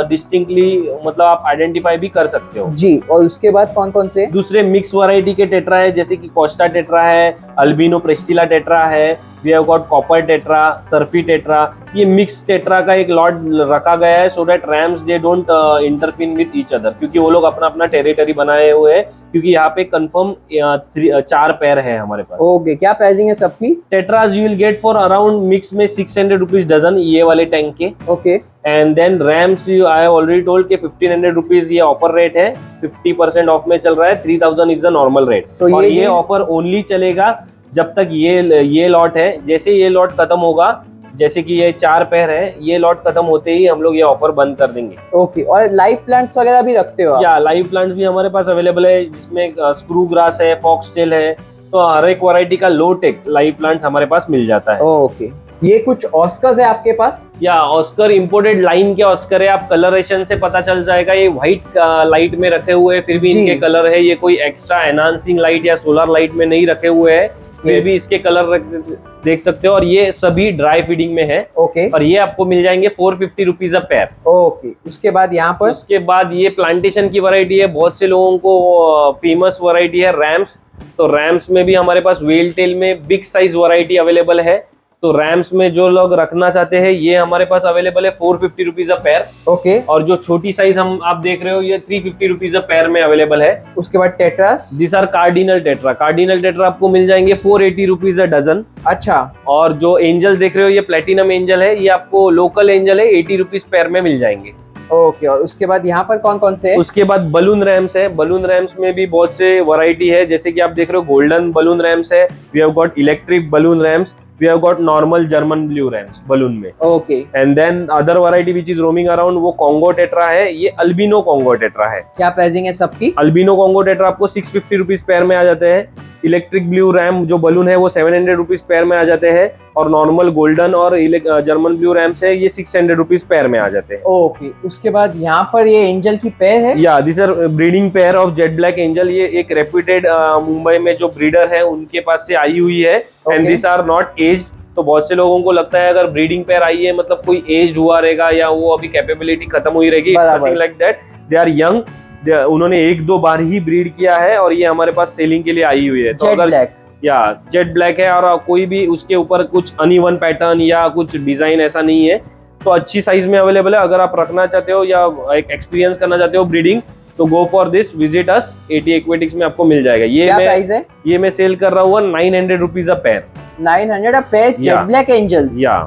डिस्टिंक्टली मतलब आप आइडेंटिफाई भी कर सकते हो। जी, और उसके बाद कौन कौन से? दूसरे मिक्स वैरायटी के टेट्रा है, जैसे कि कोस्टा टेट्रा है, अल्बिनो प्रेस्टिला टेट्रा है, we have got copper tetra, serpae tetra. ये मिक्स टेट्रा का एक लॉट रखा गया है so that rams they don't interfere with each other, क्योंकि वो लोग अपना अपना टेरिटरी बनाए हुए हैं, क्योंकि यहाँ पे कंफर्म 4 पेयर है हमारे पास। ओके, क्या प्राइसिंग है सबकी? Tetras you will get for around mix में 600 रुपीज डजन, ये वाले टैंक के। Okay, and then rams you I have already told के 1500 रुपीज ये ऑफर रेट है, 50% ऑफ में चल रहा है, 3000 इज द नॉर्मल रेट। तो और ये ये ऑफर ओनली चलेगा जब तक ये लॉट है। जैसे ये लॉट खत्म होगा, जैसे कि ये 4 पेयर है, ये लॉट खत्म होते ही हम लोग ये ऑफर बंद कर देंगे। ओके, और लाइव प्लांट्स वगैरह भी रखते हो आप? या लाइव प्लांट्स भी हमारे पास अवेलेबल है, जिसमें स्क्रू ग्रास है, फॉक्सटेल है, तो हर एक वैरायटी का लो टेक लाइव प्लांट्स हमारे पास मिल जाता है। ओके, ये कुछ ऑस्कर्स है आपके पास? या ऑस्कर इंपोर्टेड लाइन के ऑस्कर है, आप कलरेशन से पता चल जाएगा। ये व्हाइट लाइट में रखे हुए हैं, फिर भी जी। इनके कलर है, ये कोई एक्स्ट्रा एनहांसिंग लाइट या सोलर लाइट में नहीं रखे हुए हैं, फिर Yes. भी इसके कलर देख सकते हो। और ये सभी ड्राई फीडिंग में है, ओके, और ये आपको मिल जाएंगे 450 रुपीज अ पेयर। ओके, उसके बाद यहाँ पर? उसके बाद ये प्लांटेशन की वैरायटी है, बहुत से लोगों को फेमस वैरायटी है रैम्स। तो रैम्स में भी हमारे पास वेल टेल में बिग साइज वैरायटी अवेलेबल है। तो रैम्स में जो लोग रखना चाहते हैं, ये हमारे पास अवेलेबल है 450 रुपीज अ पेयर। ओके, और जो छोटी साइज हम आप देख रहे हो, ये 350 रुपीज अ पेयर में अवेलेबल है। उसके बाद tetras? This are cardinal tetra. Cardinal tetra आपको मिल जाएंगे 480 रुपीज अ डजन। अच्छा, और जो एंजल देख रहे हो, ये प्लेटिनम एंजल है, ये आपको लोकल एंजल है, 80 रुपीज पेयर में मिल जाएंगे। ओके, और उसके बाद यहाँ पर कौन कौन से है? उसके बाद बलून रैम्स है। बलून रैम्स में भी बहुत से वैरायटी है, जैसे कि आप देख रहे हो गोल्डन बलून रैम्स है, we have got electric balloon rams, we have got normal German blue rams balloon में। Okay, and then other variety which is roaming around, वो कॉन्गो टेट्रा है, ये अल्बिनो कॉन्गो टेट्रा है। क्या प्राइसिंग है सबकी? अल्बिनो कॉन्गो टेट्रा आपको 650 रुपीज पेयर में आ जाते हैं। इलेक्ट्रिक ब्लू रैम जो बलून है वो 700 रुपीज पेयर में आ जाते हैं, और नॉर्मल गोल्डन और जर्मन ब्लू रैम्स है, ये 600 रुपीज पेयर में आ जाते हैं। ओके, उसके बाद यहाँ पर ये एंजल की पेयर है? या this are breeding pair of jet black angel. ये एक रेप्यूटेड मुंबई में जो ब्रीडर है उनके पास से आई हुई है, and this are not aged. तो बहुत से लोगों को लगता है अगर ब्रीडिंग पेयर आई है मतलब कोई एज्ड हुआ रहेगा या वो अभी कैपेबिलिटी खत्म हुई रहेगी, nothing like that. They are young, उन्होंने 1-2 बार ही ब्रीड किया है, और ये हमारे पास सेलिंग के लिए आई हुई है। तो जेट ब्लैक? या जेट ब्लैक है, और कोई भी उसके ऊपर कुछ अनइवन पैटर्न या कुछ डिजाइन ऐसा नहीं है, तो अच्छी साइज में अवेलेबल है। अगर आप रखना चाहते हो या एक एक्सपीरियंस करना चाहते हो ब्रीडिंग, तो गो for this, visit us. Eighty aquatics में आपको मिल जाएगा। ये क्या प्राइस है? ये मैं सेल कर रहा हूँ 900 rupees a pair. 900 a pair jet black angels? या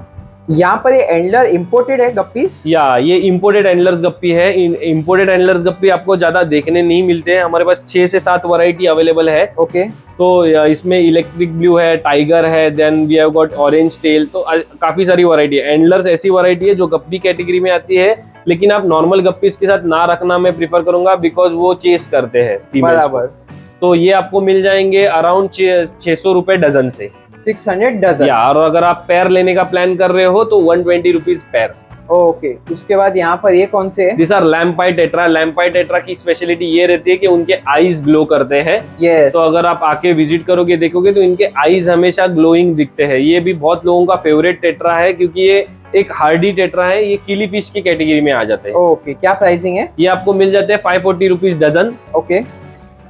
यहाँ पर ये एंडलर इंपोर्टेड है गप्पीज? या ये इंपोर्टेड एंडलर्स गप्पी है। इंपोर्टेड एंडलर्स गप्पी आपको ज्यादा देखने नहीं मिलते हैं, हमारे पास 6 से 7 वैरायटी अवेलेबल है। ओके, तो इसमें इलेक्ट्रिक ब्लू है, टाइगर है, then we have got orange tail, तो काफी सारी वैरायटी है। एंडलर्स ऐसी वैरायटी है जो गप्पी कैटेगरी में आती है, लेकिन आप नॉर्मल गप्पीज के साथ ना रखना मैं प्रीफर करूंगा, बिकॉज वो चेस करते हैं फीमेल्स को। बराबर। तो ये आपको मिल जाएंगे अराउंड 600 रुपए डजन से। 600 डजन? या, और अगर आप पेयर लेने का प्लान कर रहे हो तो 120 रुपीज पेयर। ओके, उसके बाद यहाँ पर ये कौन से है? This are lampeye tetra. Lampeye tetra की स्पेशलिटी ये रहती है कि उनके आईज ग्लो करते हैं। यस। तो अगर आप आके विजिट करोगे, देखोगे, तो इनके आईज हमेशा ग्लोइंग दिखते हैं। ये भी बहुत लोगों का फेवरेट टेट्रा है, क्योंकि ये एक हार्डी टेट्रा है, ये किली फिश की कैटेगरी में आ जाते हैं। ओके, क्या प्राइसिंग है? ये आपको मिल जाते हैं 540 रुपीज डजन। ओके,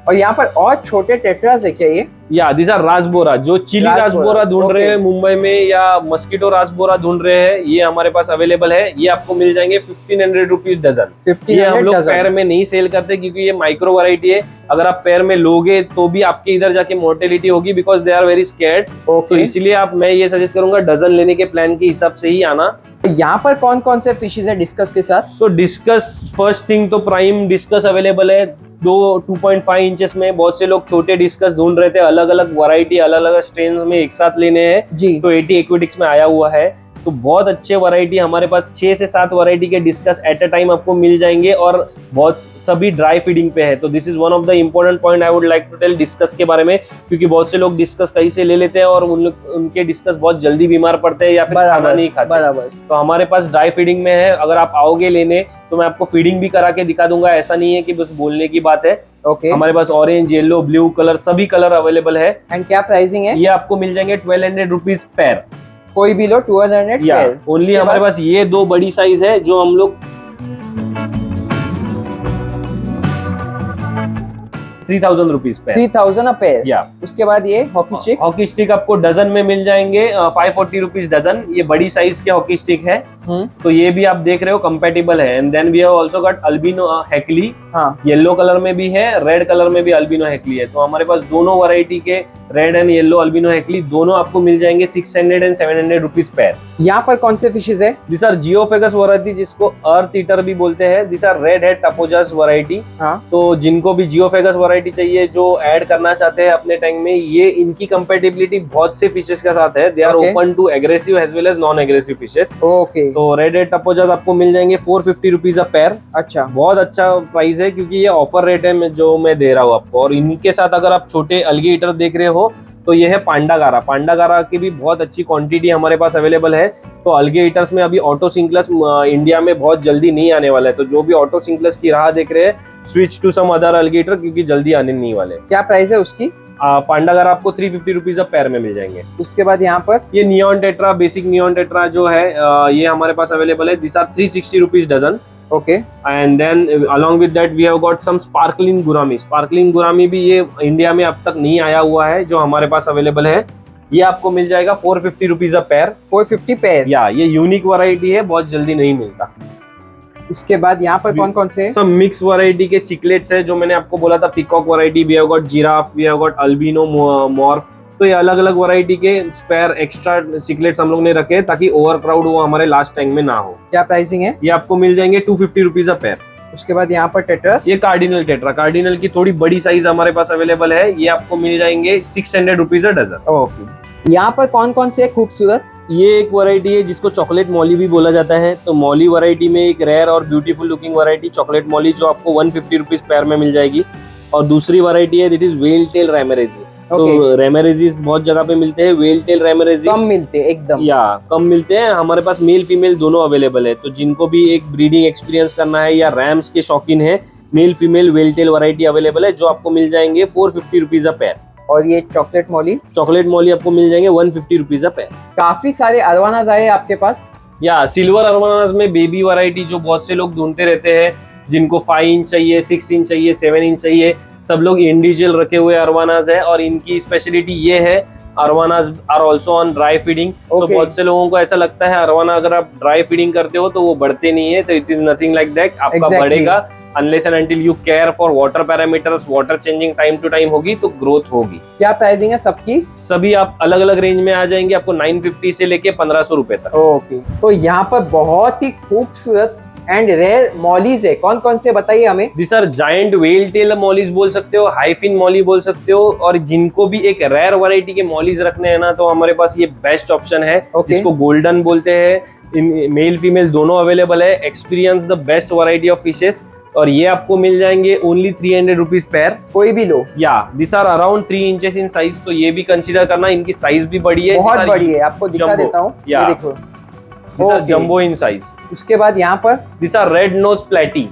और यहाँ पर और छोटे टेट्रास है क्या ये? या दिस आर रासबोरा, जो चिली रासबोरा ढूंढ रहे हैं मुंबई में, या मस्कीटो रासबोरा ढूंढ रहे हैं, ये हमारे पास अवेलेबल है। ये आपको मिल जाएंगे 1500 रुपीज डजन। 1500 ये हम लोग डजन? पैर में नहीं सेल करते, क्योंकि ये माइक्रो वैरायटी है। अगर आप पैर में लोगे तो भी आपके इधर जाके मोर्टेलिटी होगी, because they are very scared. तो ओके, इसलिए मैं ये सजेस्ट करूंगा डजन लेने के प्लान के हिसाब से ही आना। यहाँ पर कौन कौन से फिशेज है डिस्कस के साथ? तो डिस्कस, फर्स्ट थिंग तो प्राइम डिस्कस अवेलेबल है 2.5 इंचेस में। बहुत से लोग छोटे डिस्कस ढूंढ रहे थे, अलग अलग वैरायटी, अलग अलग स्ट्रेन में एक साथ लेने हैं, जी। तो एटी एक्वेटिक्स में आया हुआ है। तो बहुत अच्छे वैरायटी हमारे पास 6 से 7 वैरायटी के डिस्कस एट अ टाइम आपको मिल जाएंगे, और बहुत सभी ड्राई फीडिंग पे है। तो this is one of the important point I would like to tell discuss के बारे में, क्योंकि बहुत से लोग डिस्कस कहीं से ले लेते हैं और उनके डिस्कस बहुत जल्दी बीमार पड़ते हैं या फिर खाना नहीं खाते। बराबर। तो हमारे पास ड्राई फीडिंग में है। अगर आप आओगे लेने तो मैं आपको फीडिंग भी करा के दिखा दूंगा, ऐसा नहीं है कि बस बोलने की बात है। ओके, हमारे पास ऑरेंज, येलो, ब्लू कलर, सभी कलर अवेलेबल है। एंड क्या प्राइसिंग है? ये आपको मिल जाएंगे 1200 रुपीज पेयर। कोई भी लो 200 या पेयर। ओनली हमारे पास ये दो बड़ी साइज है जो हम लोग 3000 रुपीज पे 3000 अ पेयर। या उसके बाद ये हॉकी स्टिक। हॉकी स्टिक आपको डजन में मिल जाएंगे 540 रुपीज डजन। ये बड़ी साइज के हॉकी स्टिक है, तो ये भी आप देख रहे हो कंपेटेबल है। And then we have also got albino हेक्ली। हाँ, येलो कलर में भी है, रेड कलर में भी अल्बिनो हेक्ली है। तो हमारे पास दोनों वैरायटी के रेड एंड येलो अल्बिनो हेक्ली दोनों आपको मिल जाएंगे 600 एंड 700 रुपीज पेयर। यहाँ पर कौन से फिशेज है? दिस आर जियोफेगस वैरायटी, जिसको अर्थ ईटर भी बोलते हैं। This are red head Tapajos variety. हाँ, तो जिनको भी जियोफेगस वैरायटी चाहिए, जो ऐड करना चाहते हैं अपने टैंक में, ये इनकी कंपेटिबिलिटी बहुत से फिशेस के साथ है। They are Okay. Open to aggressive as well as non aggressive fishes. Okay. तो रेड हेड टपोजास आपको मिल जाएंगे 450 रुपीज अ पेयर। अच्छा, बहुत अच्छा प्राइस है क्योंकि ये ऑफर रेट है जो मैं दे रहा हूँ आपको। और इनके साथ अगर आप छोटे अलगेटर देख रहे हो तो ये है पांडागारा। पांडागारा की भी बहुत अच्छी क्वांटिटी हमारे पास अवेलेबल है। तो अलगेटर्स में अभी ऑटो सिंक्लस इंडिया में बहुत जल्दी नहीं आने वाला है। तो जो भी ऑटो सिंक्लस की राह देख रहे हैं, switch to some other alligator, क्योंकि जल्दी आने नहीं वाले। क्या प्राइस है उसकी? पांडागारा आपको 350 रुपीज अ पेयर में मिल जाएंगे। उसके बाद यहाँ पर ये neon tetra, basic neon tetra जो है ये हमारे पास अवेलेबल है। This are 360 rupees dozen. Okay. And then along with that we have got some sparkling gourami. Sparkling gourami भी ये इंडिया में अब तक नहीं आया हुआ है, जो हमारे पास अवेलेबल है। ये आपको मिल जाएगा 450 रुपीज अ पेयर। 450 पेयर। या ये यूनिक वैरायटी है, बहुत जल्दी नहीं मिलता। इसके बाद यहाँ पर कौन कौन से हैं? सब मिक्स वैरायटी के चिकलेट्स है, जो मैंने आपको बोला था peacock variety. We have got giraffe, we have got albino morph. तो ये अलग अलग वैरायटी के स्पेयर एक्स्ट्रा चिकलेट्स हम लोग ने रखे ताकि ओवर क्राउड वो हमारे लास्ट टैंक में ना हो। क्या प्राइसिंग है? ये आपको मिल जाएंगे 250 रुपीज अ पेयर। उसके बाद यहाँ पर टेट्रस। ये कार्डिनल टेट्रा, कार्डिनल की थोड़ी बड़ी साइज हमारे पास अवेलेबल है। ये आपको मिल जाएंगे 600 रुपीज अ डजन। ओके। यहाँ पर कौन कौन से खूबसूरत? ये एक वैरायटी है जिसको चॉकलेट मॉली भी बोला जाता है। तो मॉली वैरायटी में एक रेयर और beautiful looking variety chocolate Molly, जो आपको 150 रुपीज पेयर में मिल जाएगी। और दूसरी वैरायटी है that is veil tail ramirezi. तो रैमरेजीज बहुत जगह पे मिलते हैं, वेल टेल रैमरेजी कम मिलते हैं एकदम। या कम मिलते हैं। हमारे पास मेल फीमेल दोनों अवेलेबल है। तो जिनको भी एक ब्रीडिंग एक्सपीरियंस करना है या रैम्स के शौकीन है, male female veil tail variety available है, जो आपको मिल जाएंगे 450 रुपीज अ पेयर। और ये चॉकलेट मॉली? चॉकलेट मॉली आपको मिल जाएंगे 150 रुपीज अ पेयर। काफी सारे अरवानाज आए आपके पास। या सिल्वर अरवानास में बेबी वैरायटी जो बहुत से लोग ढूंढते रहते हैं, जिनको 5 इंच चाहिए, 6 इंच चाहिए, 7 इंच चाहिए, सब लोग इंडिविजुअल रखे हुए अरवानास है। और इनकी स्पेशलिटी ये है, arowanas are also on dry feeding. तो बहुत से लोगों को ऐसा लगता है अरवाना अगर आप ड्राई फीडिंग करते हो तो वो बढ़ते नहीं है। तो it is nothing like that. आपका बढ़ेगा unless and until you care for water parameters, water changing time to time होगी तो ग्रोथ होगी। क्या प्राइसिंग है सबकी? सभी आप अलग अलग रेंज में आ जाएंगे, आपको 950 से लेके 1500 रुपए तक। ओके। तो यहाँ पर बहुत ही खूबसूरत एंड रेयर मॉलीज है। कौन कौन से बताइए हमें। This are giant veil tail mollies बोल सकते हो, हाईफिन मॉली बोल सकते हो। और जिनको भी एक रेयर वैरायटी के मॉलीज रखने हैं ना, तो हमारे पास ये बेस्ट ऑप्शन है। जिसको गोल्डन बोलते हैं। इन मेल फीमेल दोनों अवेलेबल है। Experience the best variety of fishes. और ये आपको मिल जाएंगे ओनली 300 रुपीज पेयर। कोई भी लो। या this are around 3 inches in size. तो ये भी कंसीडर करना, इनकी साइज भी बड़ी है, बहुत बड़ी है। आपको दिखा देता हूँ, ये देखो, this are jumbo in size. उसके बाद यहाँ पर this are red nose platy.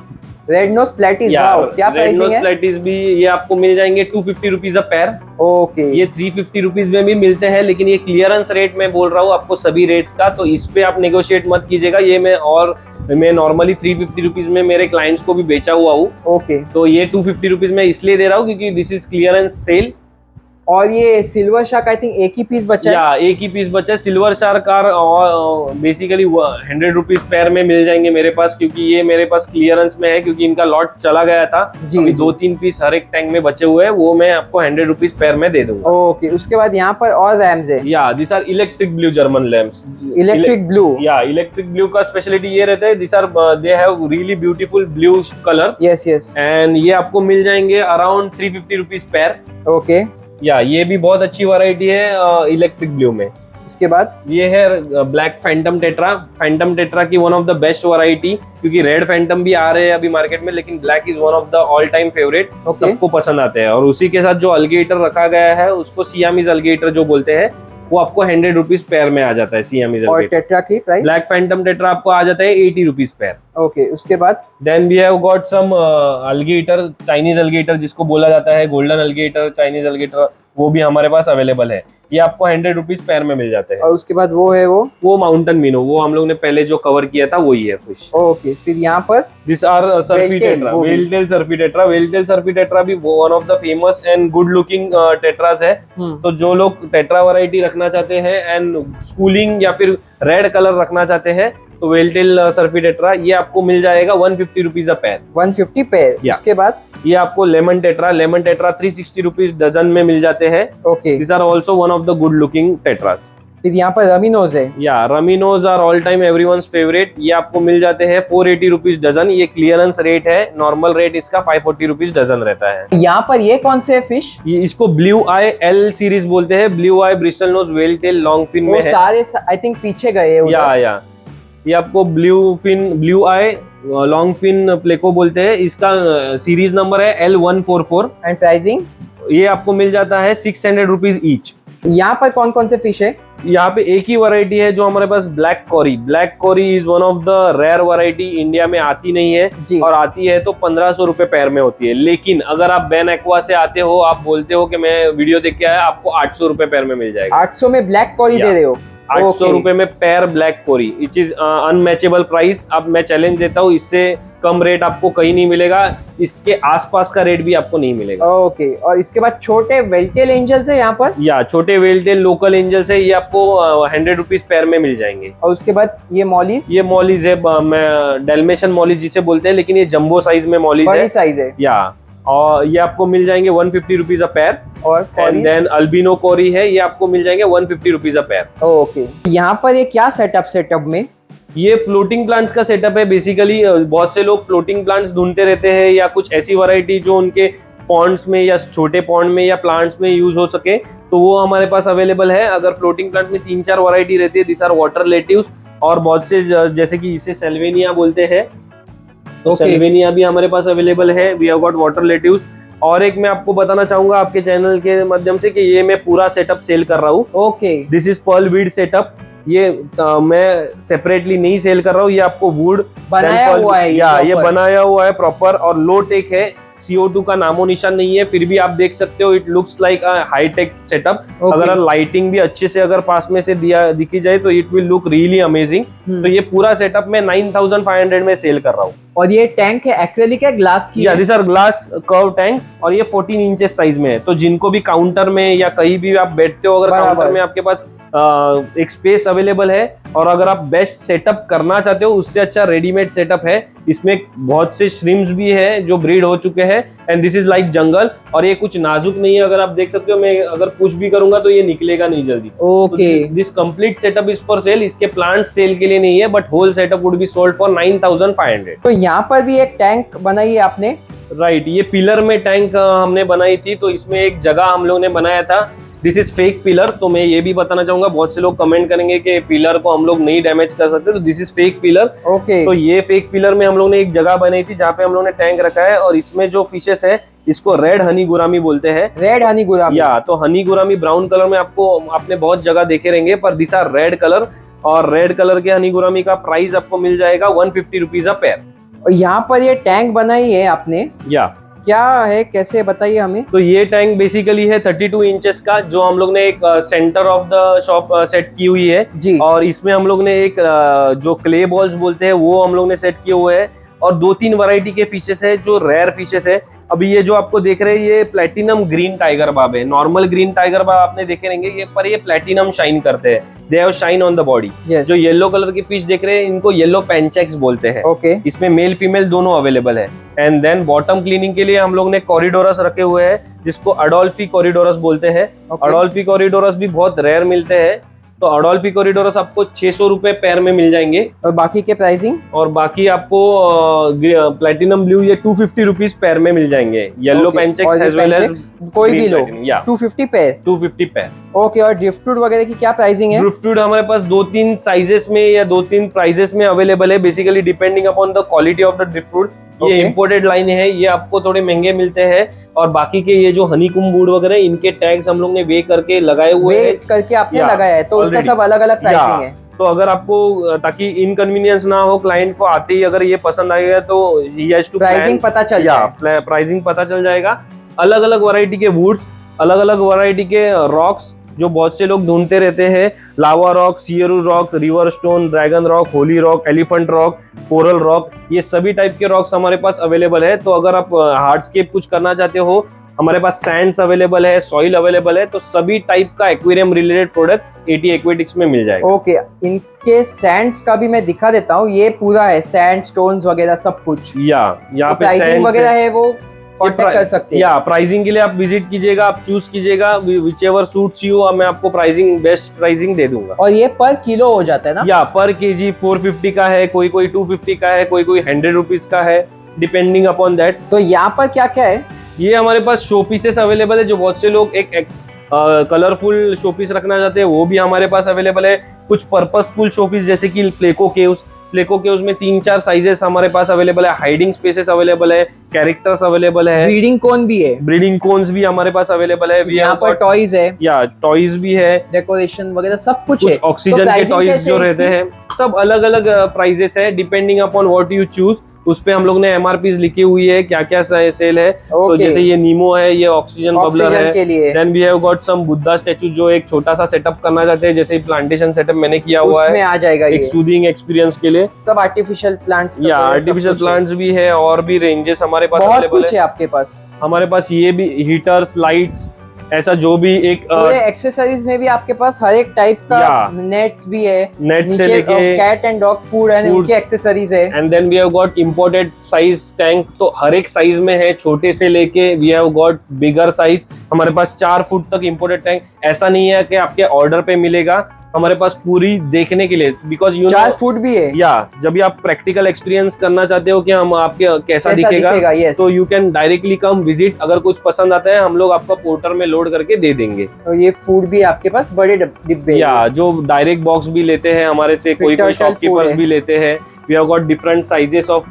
Red nose platies, wow, क्या प्राइसिंग है? प्लेटीज भी ये आपको मिल जाएंगे 250 रुपीज अ पेयर। ओके। ये 350 रुपीज में भी मिलते हैं, लेकिन ये क्लियरेंस रेट में बोल रहा हूँ आपको सभी रेट्स का। तो इस पे आप नेगोशिएट मत कीजिएगा। ये मैं नॉर्मली 350 रुपीज में मेरे क्लाइंट्स को भी बेचा हुआ हूँ। ओके। तो ये 250 रुपीज में इसलिए दे रहा हूँ क्योंकि दिस इज क्लियरेंस सेल। और ये सिल्वर शार्क आई थिंक एक ही पीस बचा है। या एक ही पीस बचा है। Silver shark car basically 100 rupees pair में मिल जाएंगे मेरे पास, क्योंकि ये मेरे पास क्लियरेंस में है, क्योंकि इनका लॉट चला गया था। अभी 2-3 पीस हर एक टैंक में बचे हुए हैं, वो मैं आपको 100 रुपीज पेयर में दे दूंगा। ओके। उसके बाद यहाँ पर और रैम्स है। या this are electric blue German lamps. Electric blue. या इलेक्ट्रिक ब्लू का स्पेशलिटी ये रहता है, this are they have really beautiful blue colour. Yes yes. And ये आपको मिल जाएंगे अराउंड 350 रुपीज पेयर। ओके। या ये भी बहुत अच्छी वैरायटी है इलेक्ट्रिक ब्लू में। इसके बाद ये है black phantom tetra. Phantom tetra की one of the best variety, क्योंकि रेड फैंटम भी आ रहे हैं अभी मार्केट में, लेकिन black is one of the all time favourite. सबको पसंद आते हैं। और उसी के साथ जो अलगेटर रखा गया है उसको सियामीज अलगेटर जो बोलते हैं, वो आपको 100 रुपीज पेयर में आ जाता है सियामीज अलगेटर। और टेट्रा की प्राइस? ब्लैक फैंटम टेट्रा आपको आ जाता है 80 रुपीज पेयर। ओके। उसके बाद then we have got some alligator, Chinese alligator जिसको बोला जाता है, गोल्डन अलगेटर, चाइनीज अलगेटर, वो भी हमारे पास अवेलेबल है। ये आपको 100 रुपीज पेयर में मिल जाते हैं। और उसके बाद वो है वो माउंटेन मिनो, वो हम लोग ने पहले जो कवर किया था वही है फिश। ओके, फिर यहाँ पर this are serpae tetra, veiltail serpae tetra. Veiltail serpae tetra भी one of the famous and good looking tetras है। तो जो लोग टेट्रा वैरायटी रखना चाहते हैं एंड स्कूलिंग या फिर रेड कलर रखना चाहते हैं तो वेलटेल सर्फी टेट्रा ये आपको मिल जाएगा 150 रुपीज अ पेयर। 150 पेयर। उसके बाद ये आपको लेमन टेट्रा 360 रुपीज डजन में मिल जाते हैं। Okay, this are also one of the good looking tetras. फिर यहाँ पर रमिनोज है। या rummynose are all time everyone's favourite. ये आपको मिल जाते हैं 480 रुपीज डजन। ये क्लियरेंस रेट है, नॉर्मल रेट इसका 540 रुपीज डजन रहता है। यहाँ पर ये कौन से फिश? ये इसको ब्लू आई एल सीरीज बोलते हैं। Blue eye bristle nose veil tail long fin में है। सारे आई थिंक पीछे गए हैं उधर। या ये आपको ब्लू आई लॉन्ग फिन प्लेको बोलते हैं। इसका सीरीज नंबर है L144 एंड प्राइसिंग ये आपको मिल जाता है 600 रुपीज ईच। यहाँ पर कौन कौन से फिश है? यहाँ पे एक ही वैरायटी है जो हमारे पास black cory is one of the rare variety. India में आती नहीं है जी। और आती है तो 1500 रुपए पेयर में होती है। लेकिन अगर आप बैन एक्वा से आते हो, आप बोलते हो कि मैं वीडियो देख के आया, आपको 800 रुपए पेयर में मिल जाएगा। 800 में ब्लैक कोरी दे रहे हो? 800 रुपए में pair black cory, it is unmatchable price. अब मैं चैलेंज देता हूँ, इससे कम रेट आपको कहीं नहीं मिलेगा। इसके आसपास का रेट भी आपको नहीं मिलेगा। ओके, और इसके बाद छोटे वेलटेल एंजल्स है यहाँ पर? या छोटे वेलटेल लोकल एंजल्स है, ये आपको 100 रुपीज पेयर में मिल जाएंगे। और उसके बाद ये मॉलीज है, मैं डेल्मेशन मॉलीज जिसे बोलते हैं, लेकिन ये जंबो साइज में मॉलीज है। बड़ी साइज है। या और ये आपको मिल जाएंगे 150 रुपीज अ पेयर। और एंड देन अल्बिनो कोरी है, ये आपको मिल जाएंगे 150 रुपीज अ पेयर। ओके, यहाँ पर ये क्या सेटअप में? ये फ्लोटिंग प्लांट्स का सेटअप है बेसिकली। बहुत से लोग फ्लोटिंग प्लांट्स ढूंढते रहते हैं या कुछ ऐसी वैरायटी जो उनके पॉन्ड्स में या छोटे पॉन्ड में या प्लांट्स में यूज हो सके, तो वो हमारे पास अवेलेबल है। अगर फ्लोटिंग प्लांट्स में 3-4 वैरायटी रहती है। दिस आर वाटर लेटिव्स और बहुत से जैसे कि इसे सेल्वेनिया बोलते हैं, तो सेल्वेनिया भी हमारे पास अवेलेबल है। We have got water lettuce. और एक मैं आपको बताना चाहूंगा आपके चैनल के माध्यम से कि ये मैं पूरा सेटअप सेल कर रहा हूँ। Okay, this is pearl weed setup. ये मैं सेपरेटली नहीं सेल कर रहा हूँ, ये आपको वुड बनाया हुआ है। ये बनाया हुआ है प्रॉपर और लो टेक है। CO2 का नामो निशान नहीं है, फिर भी आप देख सकते हो it looks like a high tech setup. अगर लाइटिंग भी अच्छे से अगर पास में से दिखी जाए तो it will look really amazing. तो ये पूरा सेटअप मैं 9500 में सेल कर रहा हूँ। और ये टैंक है एक्रेलिक है, ग्लास की? This are glass curve tank और ये 14 इंचेस साइज में है। तो जिनको भी काउंटर में या कहीं भी आप बैठते हो, अगर काउंटर में आपके पास एक स्पेस अवेलेबल है और अगर आप बेस्ट सेटअप करना चाहते हो, उससे अच्छा रेडीमेड सेटअप है। इसमें बहुत से श्रिम्स भी है जो ब्रीड हो चुके हैं एंड दिस इज लाइक जंगल। और ये कुछ नाजुक नहीं है, अगर आप देख सकते हो, मैं अगर पुश भी करूंगा तो ये निकलेगा नहीं जल्दी। Okay, this complete setup is for sale. इसके प्लांट सेल के लिए नहीं है, but whole setup would be sold for 9500। तो यहाँ पर भी एक टैंक बनाई है आपने? राइट, ये पिलर में टैंक हमने बनाई थी, तो इसमें एक जगह हम लोग ने बनाया था। This is fake pillar. तो मैं ये भी बताना चाहूंगा, बहुत से लोग कमेंट करेंगे कि पिलर को हम लोग नहीं डैमेज कर सकते, तो this is fake pillar. Okay, तो ये फेक पिलर में हम लोग ने एक जगह बनाई थी जहाँ पे हम लोग ने टैंक रखा है और इसमें जो फिशेस है इसको रेड हनी गुरामी बोलते हैं। Red Honey gourami? या तो हनी गुरामी ब्राउन कलर में आपने बहुत जगह देखे रहेंगे, पर दिस आर रेड कलर। और रेड कलर के हनी गुरामी का प्राइस आपको मिल जाएगा 150 रुपीज अ पेयर। और यहाँ पर ये टैंक बनाई है आपने, या क्या है, कैसे बताइए हमें? तो ये टैंक बेसिकली है 32 इंचेस का, जो हम लोग ने एक centre of the shop set की हुई है जी। और इसमें हम लोग ने एक जो क्ले बॉल्स बोलते हैं वो हम लोग ने सेट किए हुए हैं और 2-3 वैरायटी के फिशेस है जो रेयर फिशेस है। अभी ये जो आपको देख रहे हैं ये प्लेटिनम ग्रीन टाइगर बाब है। नॉर्मल ग्रीन टाइगर बाब आपने देखे रहेंगे, ये पर ये प्लेटिनम शाइन करते हैं। They have shine on the body. जो येलो कलर की फिश देख रहे हैं इनको येलो पेंचेक्स बोलते हैं। ओके, इसमें मेल फीमेल दोनों अवेलेबल है। एंड देन बॉटम क्लीनिंग के लिए हम लोग ने कॉरिडोरस रखे हुए हैं जिसको अडोल्फी कॉरिडोरस बोलते हैं। अडोल्फी कॉरिडोरस भी बहुत रेयर मिलते हैं, तो अडोल्फी कॉरिडोरस आपको 600 रुपए पेयर में मिल जाएंगे। और बाकी के प्राइसिंग? और बाकी आपको प्लेटिनम ब्लू ये 250 रुपीज पेयर में मिल जाएंगे। येलो पेंचेक्स एज वेल एज कोई भी लो 250 पेयर? 250 पेयर। ओके, और ड्रिफ्टवुड वगैरह की क्या प्राइसिंग है? ड्रिफ्टवुड हमारे पास 2-3 साइजेस में या 2-3 प्राइजेस में अवेलेबल है, basically depending upon the quality of the driftwood. ये इंपोर्टेड लाइन है, ये आपको थोड़े महंगे मिलते हैं। और बाकी के ये जो हनीकुम वुड वगैरह इनके टैग्स हम लोग ने वे करके लगाए हुए हैं। करके आपने लगाया है, तो उसका सब अलग अलग प्राइसिंग है। तो अगर आपको ताकि इनकन्वीनियंस ना हो क्लाइंट को, आते ही अगर ये पसंद आएगा तो प्राइसिंग पता चल प्राइसिंग पता चल जाएगा। अलग अलग वैरायटी के वुड्स अलग अलग वैरायटी के रॉक्स जो बहुत से लोग ढूंढते रहते हैं, lava rock, seiryu rock, river stone, dragon rock, holey rock, elephant rock, coral rock, ये सभी टाइप के रॉक्स हमारे पास अवेलेबल है। तो अगर आप हार्डस्केप कुछ करना चाहते हो, हमारे पास सैंड्स अवेलेबल है, सॉइल अवेलेबल है, तो सभी टाइप का aquarium related products eighty aquatics में मिल जाएगा। ओके, इनके सैंड्स का भी मैं दिखा देता हूँ, ये पूरा है सैंड स्टोन्स वगैरह सब कुछ। यहाँ पे प्राइसिंग वगैरह है वो कांटेक्ट कर सकते हैं। या प्राइसिंग के लिए आप विजिट कीजिएगा, आप चूज कीजिएगा विच एवर सूट्स यू, मैं आपको प्राइसिंग बेस्ट प्राइसिंग दे दूंगा। और ये पर किलो हो जाता है ना? या पर केजी 450 का है, कोई 250 का है, कोई 100 रुपीज का है, डिपेंडिंग अपॉन दैट। तो यहाँ पर क्या क्या है? ये हमारे पास शो पीसेस अवेलेबल है, जो बहुत से लोग एक कलरफुल शो पीस रखना चाहते हैं, वो भी हमारे पास अवेलेबल है। कुछ पर्पसफुल शो पीस जैसे कि प्लेको केव्स में 3-4 साइजेस हमारे पास अवेलेबल है, हाइडिंग स्पेसेस अवेलेबल है, कैरेक्टर्स अवेलेबल है, ब्रीडिंग कोन भी है, ब्रीडिंग कोन्स भी हमारे पास अवेलेबल है। यहाँ पर टॉयज है, या टॉयज भी है, डेकोरेशन वगैरह सब कुछ है। ऑक्सीजन के टॉयज जो रहते हैं, सब अलग अलग प्राइजेस है, depending upon what you choose. उस पे हम लोग ने एमआरपी लिखी हुई है, क्या क्या सेल है। तो जैसे ये नीमो है, ये ऑक्सीजन बबलर है। Then we have got some Buddha statue, जो एक छोटा सा सेटअप करना चाहते हैं, जैसे प्लांटेशन सेटअप मैंने किया हुआ है, उसमें आ जाएगा एक सूदिंग एक्सपीरियंस के लिए। सब आर्टिफिशियल प्लांट्स, या आर्टिफिशियल प्लांट्स भी है, और भी रेंजेस हमारे पास बहुत अवेलेबल कुछ है आपके पास। हमारे पास ये भी हीटर्स, लाइट्स, ऐसा जो भी एक एक्सेसरीज में भी आपके पास हर एक टाइप का नेट्स भी है, नेट से लेके cat and dog food and उनके एक्सेसरीज है। And then we have got imported size tank, तो हर एक साइज में है, छोटे से लेके we have got bigger size. हमारे पास 4 फुट तक इंपोर्टेड टैंक, ऐसा नहीं है कि आपके ऑर्डर पे मिलेगा, हमारे पास पूरी देखने के लिए, बिकॉज 4 फुट भी है। या जब भी आप प्रैक्टिकल एक्सपीरियंस करना चाहते हो कि हम आपके कैसा दिखेगा, तो you can directly come visit. अगर कुछ पसंद आता है, हम लोग आपका पोर्टर में लोड करके दे देंगे। तो ये फूड भी आपके पास बड़े डिब्बे, या जो डायरेक्ट बॉक्स भी लेते हैं हमारे से, कोई शॉपकीपर्स भी लेते हैं। We have got different sizes of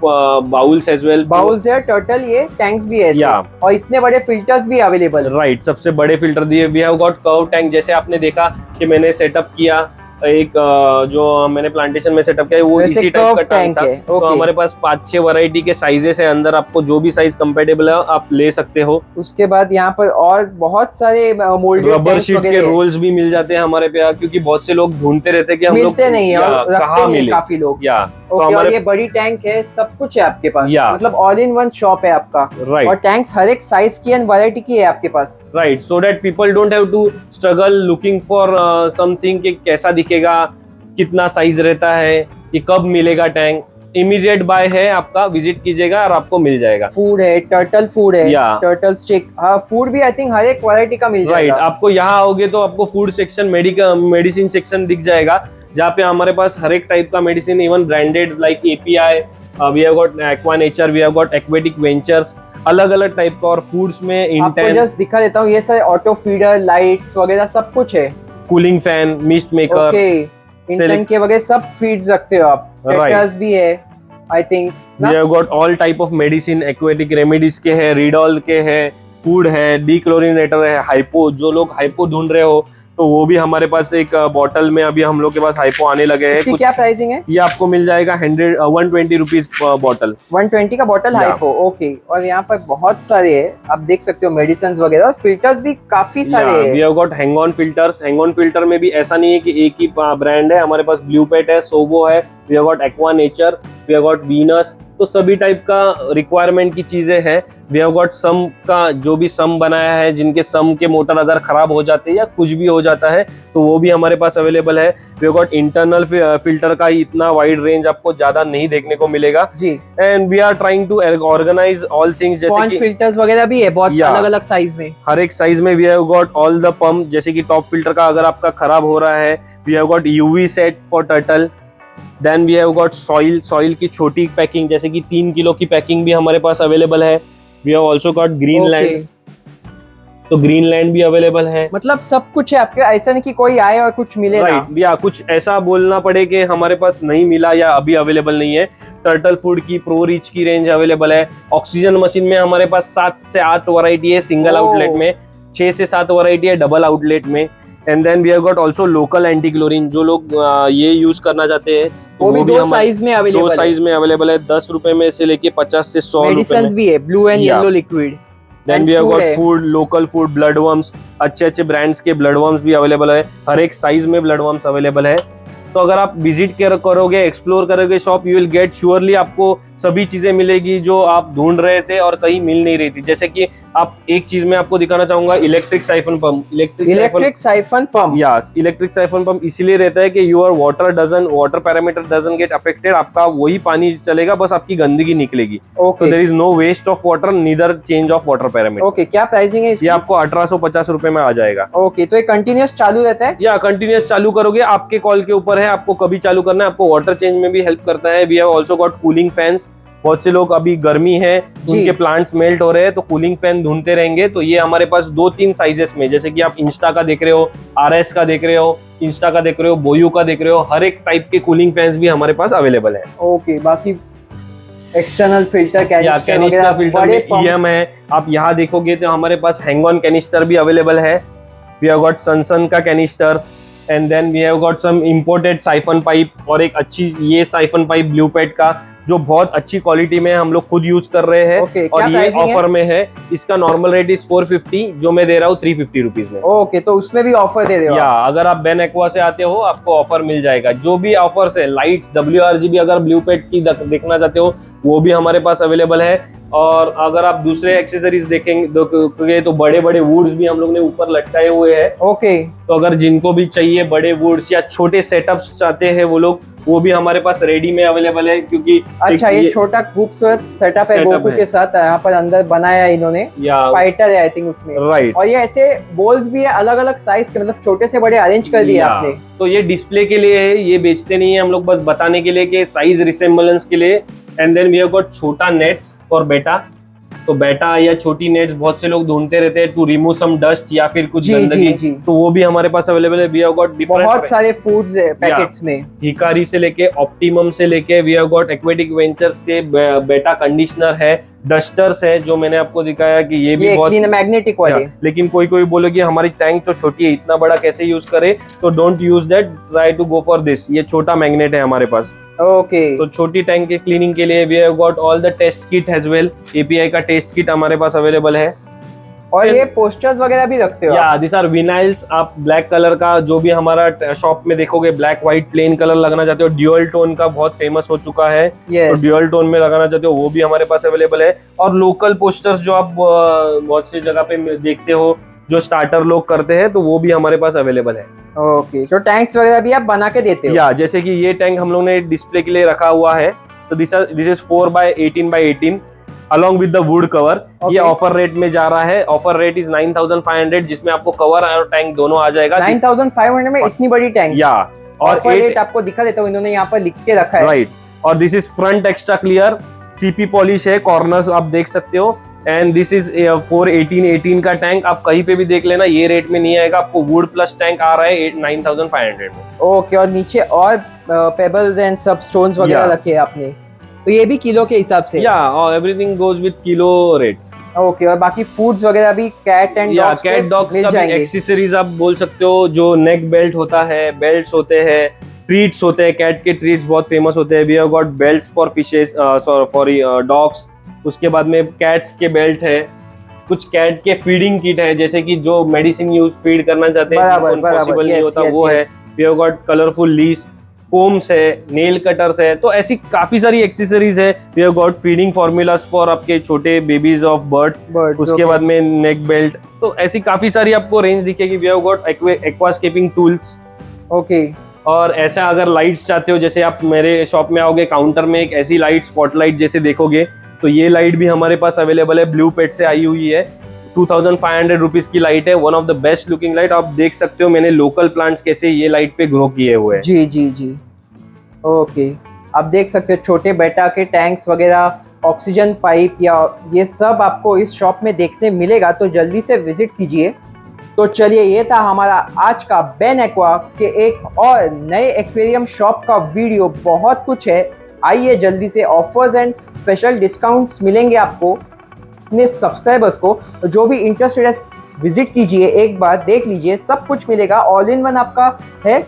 bowls as well. Bowls है, टर्टल, ये टैंक्स भी है, और इतने बड़े फिल्टर्स भी अवेलेबल। राइट, सबसे बड़े फिल्टर दिए। We have got curve tank, जैसे आपने देखा कि मैंने सेटअप किया एक जो मैंने प्लांटेशन में सेटअप किया है, वो इसी टाइप का टैंक था। तो हमारे पास 5-6 वैरायटी के साइजेस है, अंदर आपको जो भी साइज कंपेटेबल है आप ले सकते हो। उसके बाद यहाँ पर और बहुत सारे मोल्डेड रबर शीट के रोल्स भी मिल जाते हैं हमारे पे, क्योंकि बहुत से लोग ढूंढते रहते हैं कि हम लोग मिलते नहीं है, कहाँ मिले काफी लोग। तो हमारे ये बड़ी टैंक है, सब कुछ है आपके पास, मतलब ऑल इन वन शॉप है आपका। और टैंक्स हर एक साइज की एंड वैरायटी की है आपके पास। Right, so that people don't have to struggle looking for something कि कैसा दिखेगा, कितना साइज रहता है, कि कब मिलेगा टैंक। इमीडिएट बाय है आपका, विजिट कीजिएगा और आपको मिल जाएगा। फूड है, टर्टल फूड है, टर्टल स्टिक, हाँ फूड भी आई थिंक हर एक वैरायटी का मिल जाएगा। राइट, आपको यहाँ आओगे तो आपको फूड सेक्शन, मेडिसिन सेक्शन दिख जाएगा, जहाँ पे हमारे पास हर एक टाइप का medicine, even branded like API, we have got Aqua Nature, we have got aquatic ventures, अलग अलग टाइप का। और फूड्स में आपको जस्ट दिखा देता हूँ, ये सारे ऑटो फीडर, लाइट्स वगैरह सब कुछ है, कूलिंग फैन, मिस्ट मेकर, इंटेन के वगैरह सब फीड्स रखते हो आप। पेटर्स भी है I think. We have got all type of medicine, aquatic remedies के है, रिडॉल के है, फूड है, डीक्लोरिनेटर है, हाइपो, जो लोग हाइपो ढूंढ रहे हो तो वो भी हमारे पास एक बॉटल में अभी हम लोग के पास हाइपो आने लगे हैं। क्या प्राइसिंग है? ये आपको मिल जाएगा 120 रुपीज बॉटल, 120 का बॉटल हाइपो। ओके, और यहाँ पर बहुत सारे है, आप देख सकते हो मेडिसिन वगैरह, और फिल्टर्स भी काफी सारे हैं। We have got hang on filters. Hang on filter में भी ऐसा नहीं है कि एक ही ब्रांड है, हमारे पास ब्लू पेट है, सोवो है, we have got Aqua Nature, we have got Venus, तो सभी टाइप का रिक्वायरमेंट की चीजें हैं। वी हैव गॉट सम का जो भी सम बनाया है, जिनके सम के मोटर अगर खराब हो जाते हैं या कुछ भी हो जाता है तो वो भी हमारे पास अवेलेबल है। We have got internal filter का इतना वाइड रेंज आपको ज्यादा नहीं देखने को मिलेगा जी। And we are trying to organise all things, जैसे कि फिल्टर्स वगैरह भी है बहुत अलग अलग साइज में, हर एक साइज में। We have got all the pump, जैसे कि टॉप फिल्टर का अगर आपका खराब हो रहा है, we have got UV set for turtle. Then we have got soil की छोटी पैकिंग, जैसे कि 3 किलो की पैकिंग भी हमारे पास अवेलेबल है। We have also got Greenland, तो ग्रीनलैंड भी अवेलेबल है। मतलब सब कुछ है आपके, ऐसा नहीं कि कोई आए और कुछ मिले ना। राइट, या कुछ ऐसा बोलना पड़े कि हमारे पास नहीं मिला या अभी अवेलेबल नहीं है। टर्टल फूड की प्रो रिच की रेंज अवेलेबल है। ऑक्सीजन मशीन में हमारे पास 7 से 8 वैरायटी है सिंगल आउटलेट में, 6 से 7 वैरायटी है डबल आउटलेट में। And then we have got also local anti chlorine, जो लोग ये यूज करना चाहते हैं तो वो भी 2 साइज में अवेलेबल है। 2 साइज में अवेलेबल है, 10 रुपए में से लेके 50 से 100 रुपए में। मेडिसिन भी है, blue and yellow liquid. Then we have got food, local food, blood worms, अच्छे अच्छे ब्रांड्स के ब्लड वर्म्स भी अवेलेबल है, हर एक साइज में ब्लड वर्म्स अवेलेबल है। तो अगर आप विजिट करोगे, एक्सप्लोर करोगे shop, you will gate surely आपको सभी चीजें मिलेगी जो आप ढूंढ रहे थे और कहीं मिल नहीं रही थी। जैसे कि आप एक चीज मैं आपको दिखाना चाहूंगा, electric siphon pump. Electric siphon pump, yes, electric siphon pump इसीलिए रहता है कि your water parameter doesn't get affected, आपका वही पानी चलेगा, बस आपकी गंदगी निकलेगी। तो there is no waste of water, neither change of water parameter. Okay, क्या प्राइसिंग है इसकी? ये आपको 1850 रुपए में आ जाएगा। ओके, तो ये कंटिन्यूअस चालू रहता है? या कंटिन्यूअस चालू करोगे, आपके कॉल के ऊपर है, आपको कभी चालू करना है। आपको वाटर चेंज में भी हेल्प करता है। We have also got cooling fans. बहुत से लोग अभी गर्मी है, उनके प्लांट्स मेल्ट हो रहे हैं, तो कूलिंग फैन ढूंढते रहेंगे। तो ये हमारे पास 2-3 साइजेस में, जैसे कि आप इंस्टा का देख रहे हो, RS का देख रहे हो, इंस्टा का देख रहे हो, बोयू का देख रहे हो, हर एक टाइप के कूलिंग फैंस भी हमारे पास अवेलेबल है। ओके, बाकी एक्सटर्नल फिल्टर, कैनिस्टर फिल्टर में EM है। आप यहाँ देखोगे तो हमारे पास हैंग ऑन कैनिस्टर भी अवेलेबल है। वी हैव गॉट सनसन का canisters, and then we have got some imported siphon pipe, और एक अच्छी ये साइफन पाइप ब्लू पेट का, जो बहुत अच्छी क्वालिटी में हम लोग खुद यूज कर रहे हैं। और ये ऑफर में है। इसका नॉर्मल रेट इज 450, जो मैं दे रहा हूँ 350 रुपीज में। ओके, तो उसमें भी ऑफर दे रहे हो? या अगर आप बेन एक्वा से आते हो, आपको ऑफर मिल जाएगा। जो भी ऑफर्स है, लाइट्स, WRGB अगर ब्लू पेट की देखना चाहते हो, वो भी हमारे पास अवेलेबल है। और अगर आप दूसरे एक्सेसरीज देखेंगे तो बड़े बड़े वुड्स भी हम लोग ने ऊपर लटकाए हुए हैं। ओके, तो अगर जिनको भी चाहिए बड़े वुड्स या छोटे सेटअप्स चाहते हैं वो लोग, वो भी हमारे पास रेडी में अवेलेबल है। क्योंकि अच्छा, ये छोटा खूबसूरत सेटअप है गोकू के साथ, यहाँ पर अंदर बनाया है इन्होंने, फाइटर है आई थिंक उसमें, राइट। और ये ऐसे बॉल्स भी है अलग अलग साइज के, मतलब छोटे से बड़े अरेंज कर दिए आपने। तो ये डिस्प्ले के लिए है, ये बेचते नहीं है हम लोग, बस बताने के लिए कि साइज रिसेम्बलेंस के लिए। And then we have got छोटा नेट्स फॉर बेटा। तो बेटा या छोटी नेट्स बहुत से लोग ढूंढते रहते हैं टू रिमूव सम डस्ट या फिर कुछ गंदगी, तो वो भी हमारे पास अवेलेबल है। वी हैव गॉट डिफरेंट, बहुत सारे फूड्स है पैकेट्स में, हिकारी से लेके ऑप्टिमम से लेके, we have got aquatic ventures के बेटा कंडीशनर है, डस्टर्स है, जो मैंने आपको दिखाया कि ये भी बहुत मैग्नेटिक वाले। लेकिन कोई बोलेगी हमारी टैंक तो छोटी है, इतना बड़ा कैसे यूज करे, तो don't use that, try to go for this. ये छोटा मैग्नेट है हमारे पास। ओके, तो छोटी टैंक के क्लीनिंग के लिए we have got all the test kit as well. API का टेस्ट किट हमारे पास अवेलेबल है। और ये पोस्टर्स वगैरह भी रखते हो? या दिस आर विनाइल्स। आप ब्लैक कलर का जो भी हमारा शॉप में देखोगे, ब्लैक व्हाइट प्लेन कलर लगाना चाहते हो, ड्यूअल टोन का बहुत फेमस हो चुका है, तो ड्यूअल टोन में लगाना चाहते हो वो भी हमारे पास अवेलेबल है। और लोकल पोस्टर्स जो आप बहुत सी जगह पे देखते हो, जो स्टार्टर लोग करते हैं, तो वो भी हमारे पास अवेलेबल है। ओके, तो टैंक्स वगैरह भी आप बना के देते हो? या जैसे कि ये टैंक हम लोग ने डिस्प्ले के लिए रखा हुआ है, तो this is 4x18x18 along with the wood cover. ये ऑफर रेट में जा रहा है। ऑफर रेट इज 9500, जिसमें आपको कवर और टैंक दोनों आ जाएगा। 9500 में इतनी बड़ी टैंक? या, और ऑफर रेट आपको दिखा देता हूँ, इन्होंने यहाँ पर लिख के रखा है, राइट। और this is front extra clear, CP polish है, कॉर्नर्स आप देख सकते हो। एंड दिस इज 41818 का टैंक, आप कहीं पे भी देख लेना, ये रेट में नहीं आएगा आपको। वुड प्लस टैंक आ रहा है 9500 में। ओके, और नीचे और पेबल्स एंड सब स्टोन्स वगैरह रखे हैं आपने, तो ये भी किलो के हिसाब से? या, everything goes with kilo rate. Okay, और बाकी फूड्स वगैरह भी कैट एंड डॉग्स का भी एक्सेसरीज आप बोल सकते हो, जो नेक बेल्ट होता है, बेल्ट्स होते हैं, ट्रीट्स होते हैं, कैट के ट्रीट्स बहुत फेमस होते हैं। We have got belts for fishes, for dogs. उसके बाद में कैट्स के बेल्ट है, कुछ कैट के फीडिंग किट है, जैसे कि जो मेडिसिन यूज फीड करना चाहते हैं, पॉसिबल नहीं होता, वो है। We have got colourful leash, combs है, नेल कटर्स है, तो ऐसी काफी सारी एक्सेसरीज है। We have got feeding formulas for आपके छोटे बेबीज ऑफ बर्ड्स। उसके बाद में नेक बेल्ट, तो ऐसी काफी सारी आपको रेंज दिखेगी। We have got aquascaping tools. Okay, और ऐसा अगर लाइट्स चाहते हो, जैसे आप मेरे शॉप में आओगे, काउंटर में एक ऐसी लाइट, स्पॉटलाइट जैसे देखोगे, तो ये लाइट भी हमारे पास अवेलेबल है, ब्लू पेट से आई हुई है। 2500 रुपीज की लाइट है, one of the best looking light. आप देख सकते हो मैंने लोकल प्लांट्स कैसे ये लाइट पे ग्रो किए हुए हैं। जी जी जी, ओके, आप देख सकते हो छोटे बेटा के टैंक्स वगैरह, ऑक्सीजन पाइप, या ये सब आपको इस शॉप में देखने मिलेगा, तो जल्दी से विजिट कीजिए। तो चलिए, ये था हमारा आज का बेन एक्वा के एक और नए एक्वेरियम शॉप का वीडियो। बहुत कुछ है, आइए जल्दी से, ऑफर्स एंड स्पेशल डिस्काउंट्स मिलेंगे आपको अपने सब्सक्राइबर्स को। तो जो भी इंटरेस्टेड है, विजिट कीजिए, एक बार देख लीजिए, सब कुछ मिलेगा। ऑल इन वन आपका है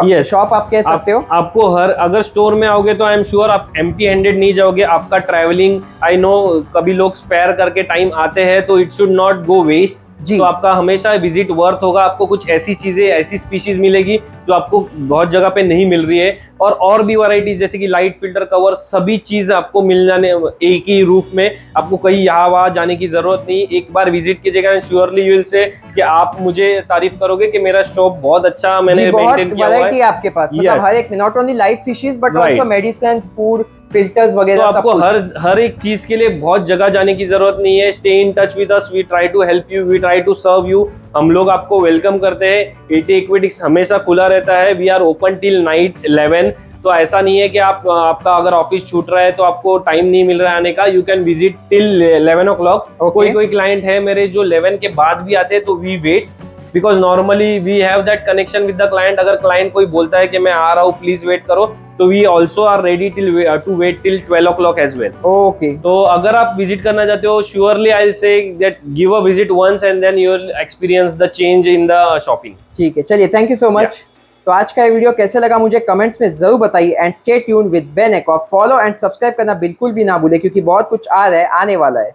Yes. शॉप आप कह सकते हो। आपको हर अगर स्टोर में आओगे तो आई एम श्योर आप एम्प्टी हैंडेड नहीं जाओगे। आपका ट्रैवलिंग, आई नो कभी लोग स्पेयर करके टाइम आते हैं तो it should not go waste. जी। तो आपका हमेशा विजिट वर्थ होगा। आपको कुछ ऐसी चीजें, ऐसी स्पीशीज मिलेगी जो आपको बहुत जगह पे नहीं मिल रही है। और भी वैरायटीज जैसे कि लाइट फिल्टर कवर, सभी चीज आपको मिल जाने एक ही रूफ में। आपको कहीं यहाँ वहां जाने की जरूरत नहीं। एक बार विजिट कीजिएगा, श्योरली यू विल से कि आप मुझे तारीफ करोगे कि मेरा शॉप बहुत अच्छा मैंने मेंटेन किया हुआ वैरायटी है। आपके पास, मतलब हर एक, not only live fishes but Right. Also medicine, food, filters तो वगैरह सब आपको कुछ। हर एक चीज के लिए बहुत जगह जाने की जरूरत नहीं है। Stay in touch with us, we try to help you, we try to serve you. हम लोग आपको वेलकम करते हैं। एटी एक्वेटिक्स हमेशा खुला रहता है। We are open till night 11। तो ऐसा नहीं है कि आपका अगर ऑफिस छूट रहा है तो आपको टाइम नहीं मिल रहा है आने का। You can visit till 11 o'clock। कोई क्लाइंट है मेरे जो 11 के बाद भी आते हैं तो we wait, because normally we have that connection with the client. अगर क्लाइंट कोई बोलता है कि मैं आ रहा हूँ प्लीज वेट करो, तो we also are ready to wait till 12 o'clock as well. Okay. तो अगर आप विजिट करना चाहते हो, surely I will say that give a visit once and then you will experience the change in the shopping. ठीक है, चलिए, थैंक यू सो मच। तो आज का ये वीडियो कैसे लगा मुझे कमेंट्स में जरूर बताइए and stay tuned with Ben aqua. Follow and subscribe करना बिल्कुल भी ना भूले क्योंकि बहुत कुछ आ रहा है, आने वाला है।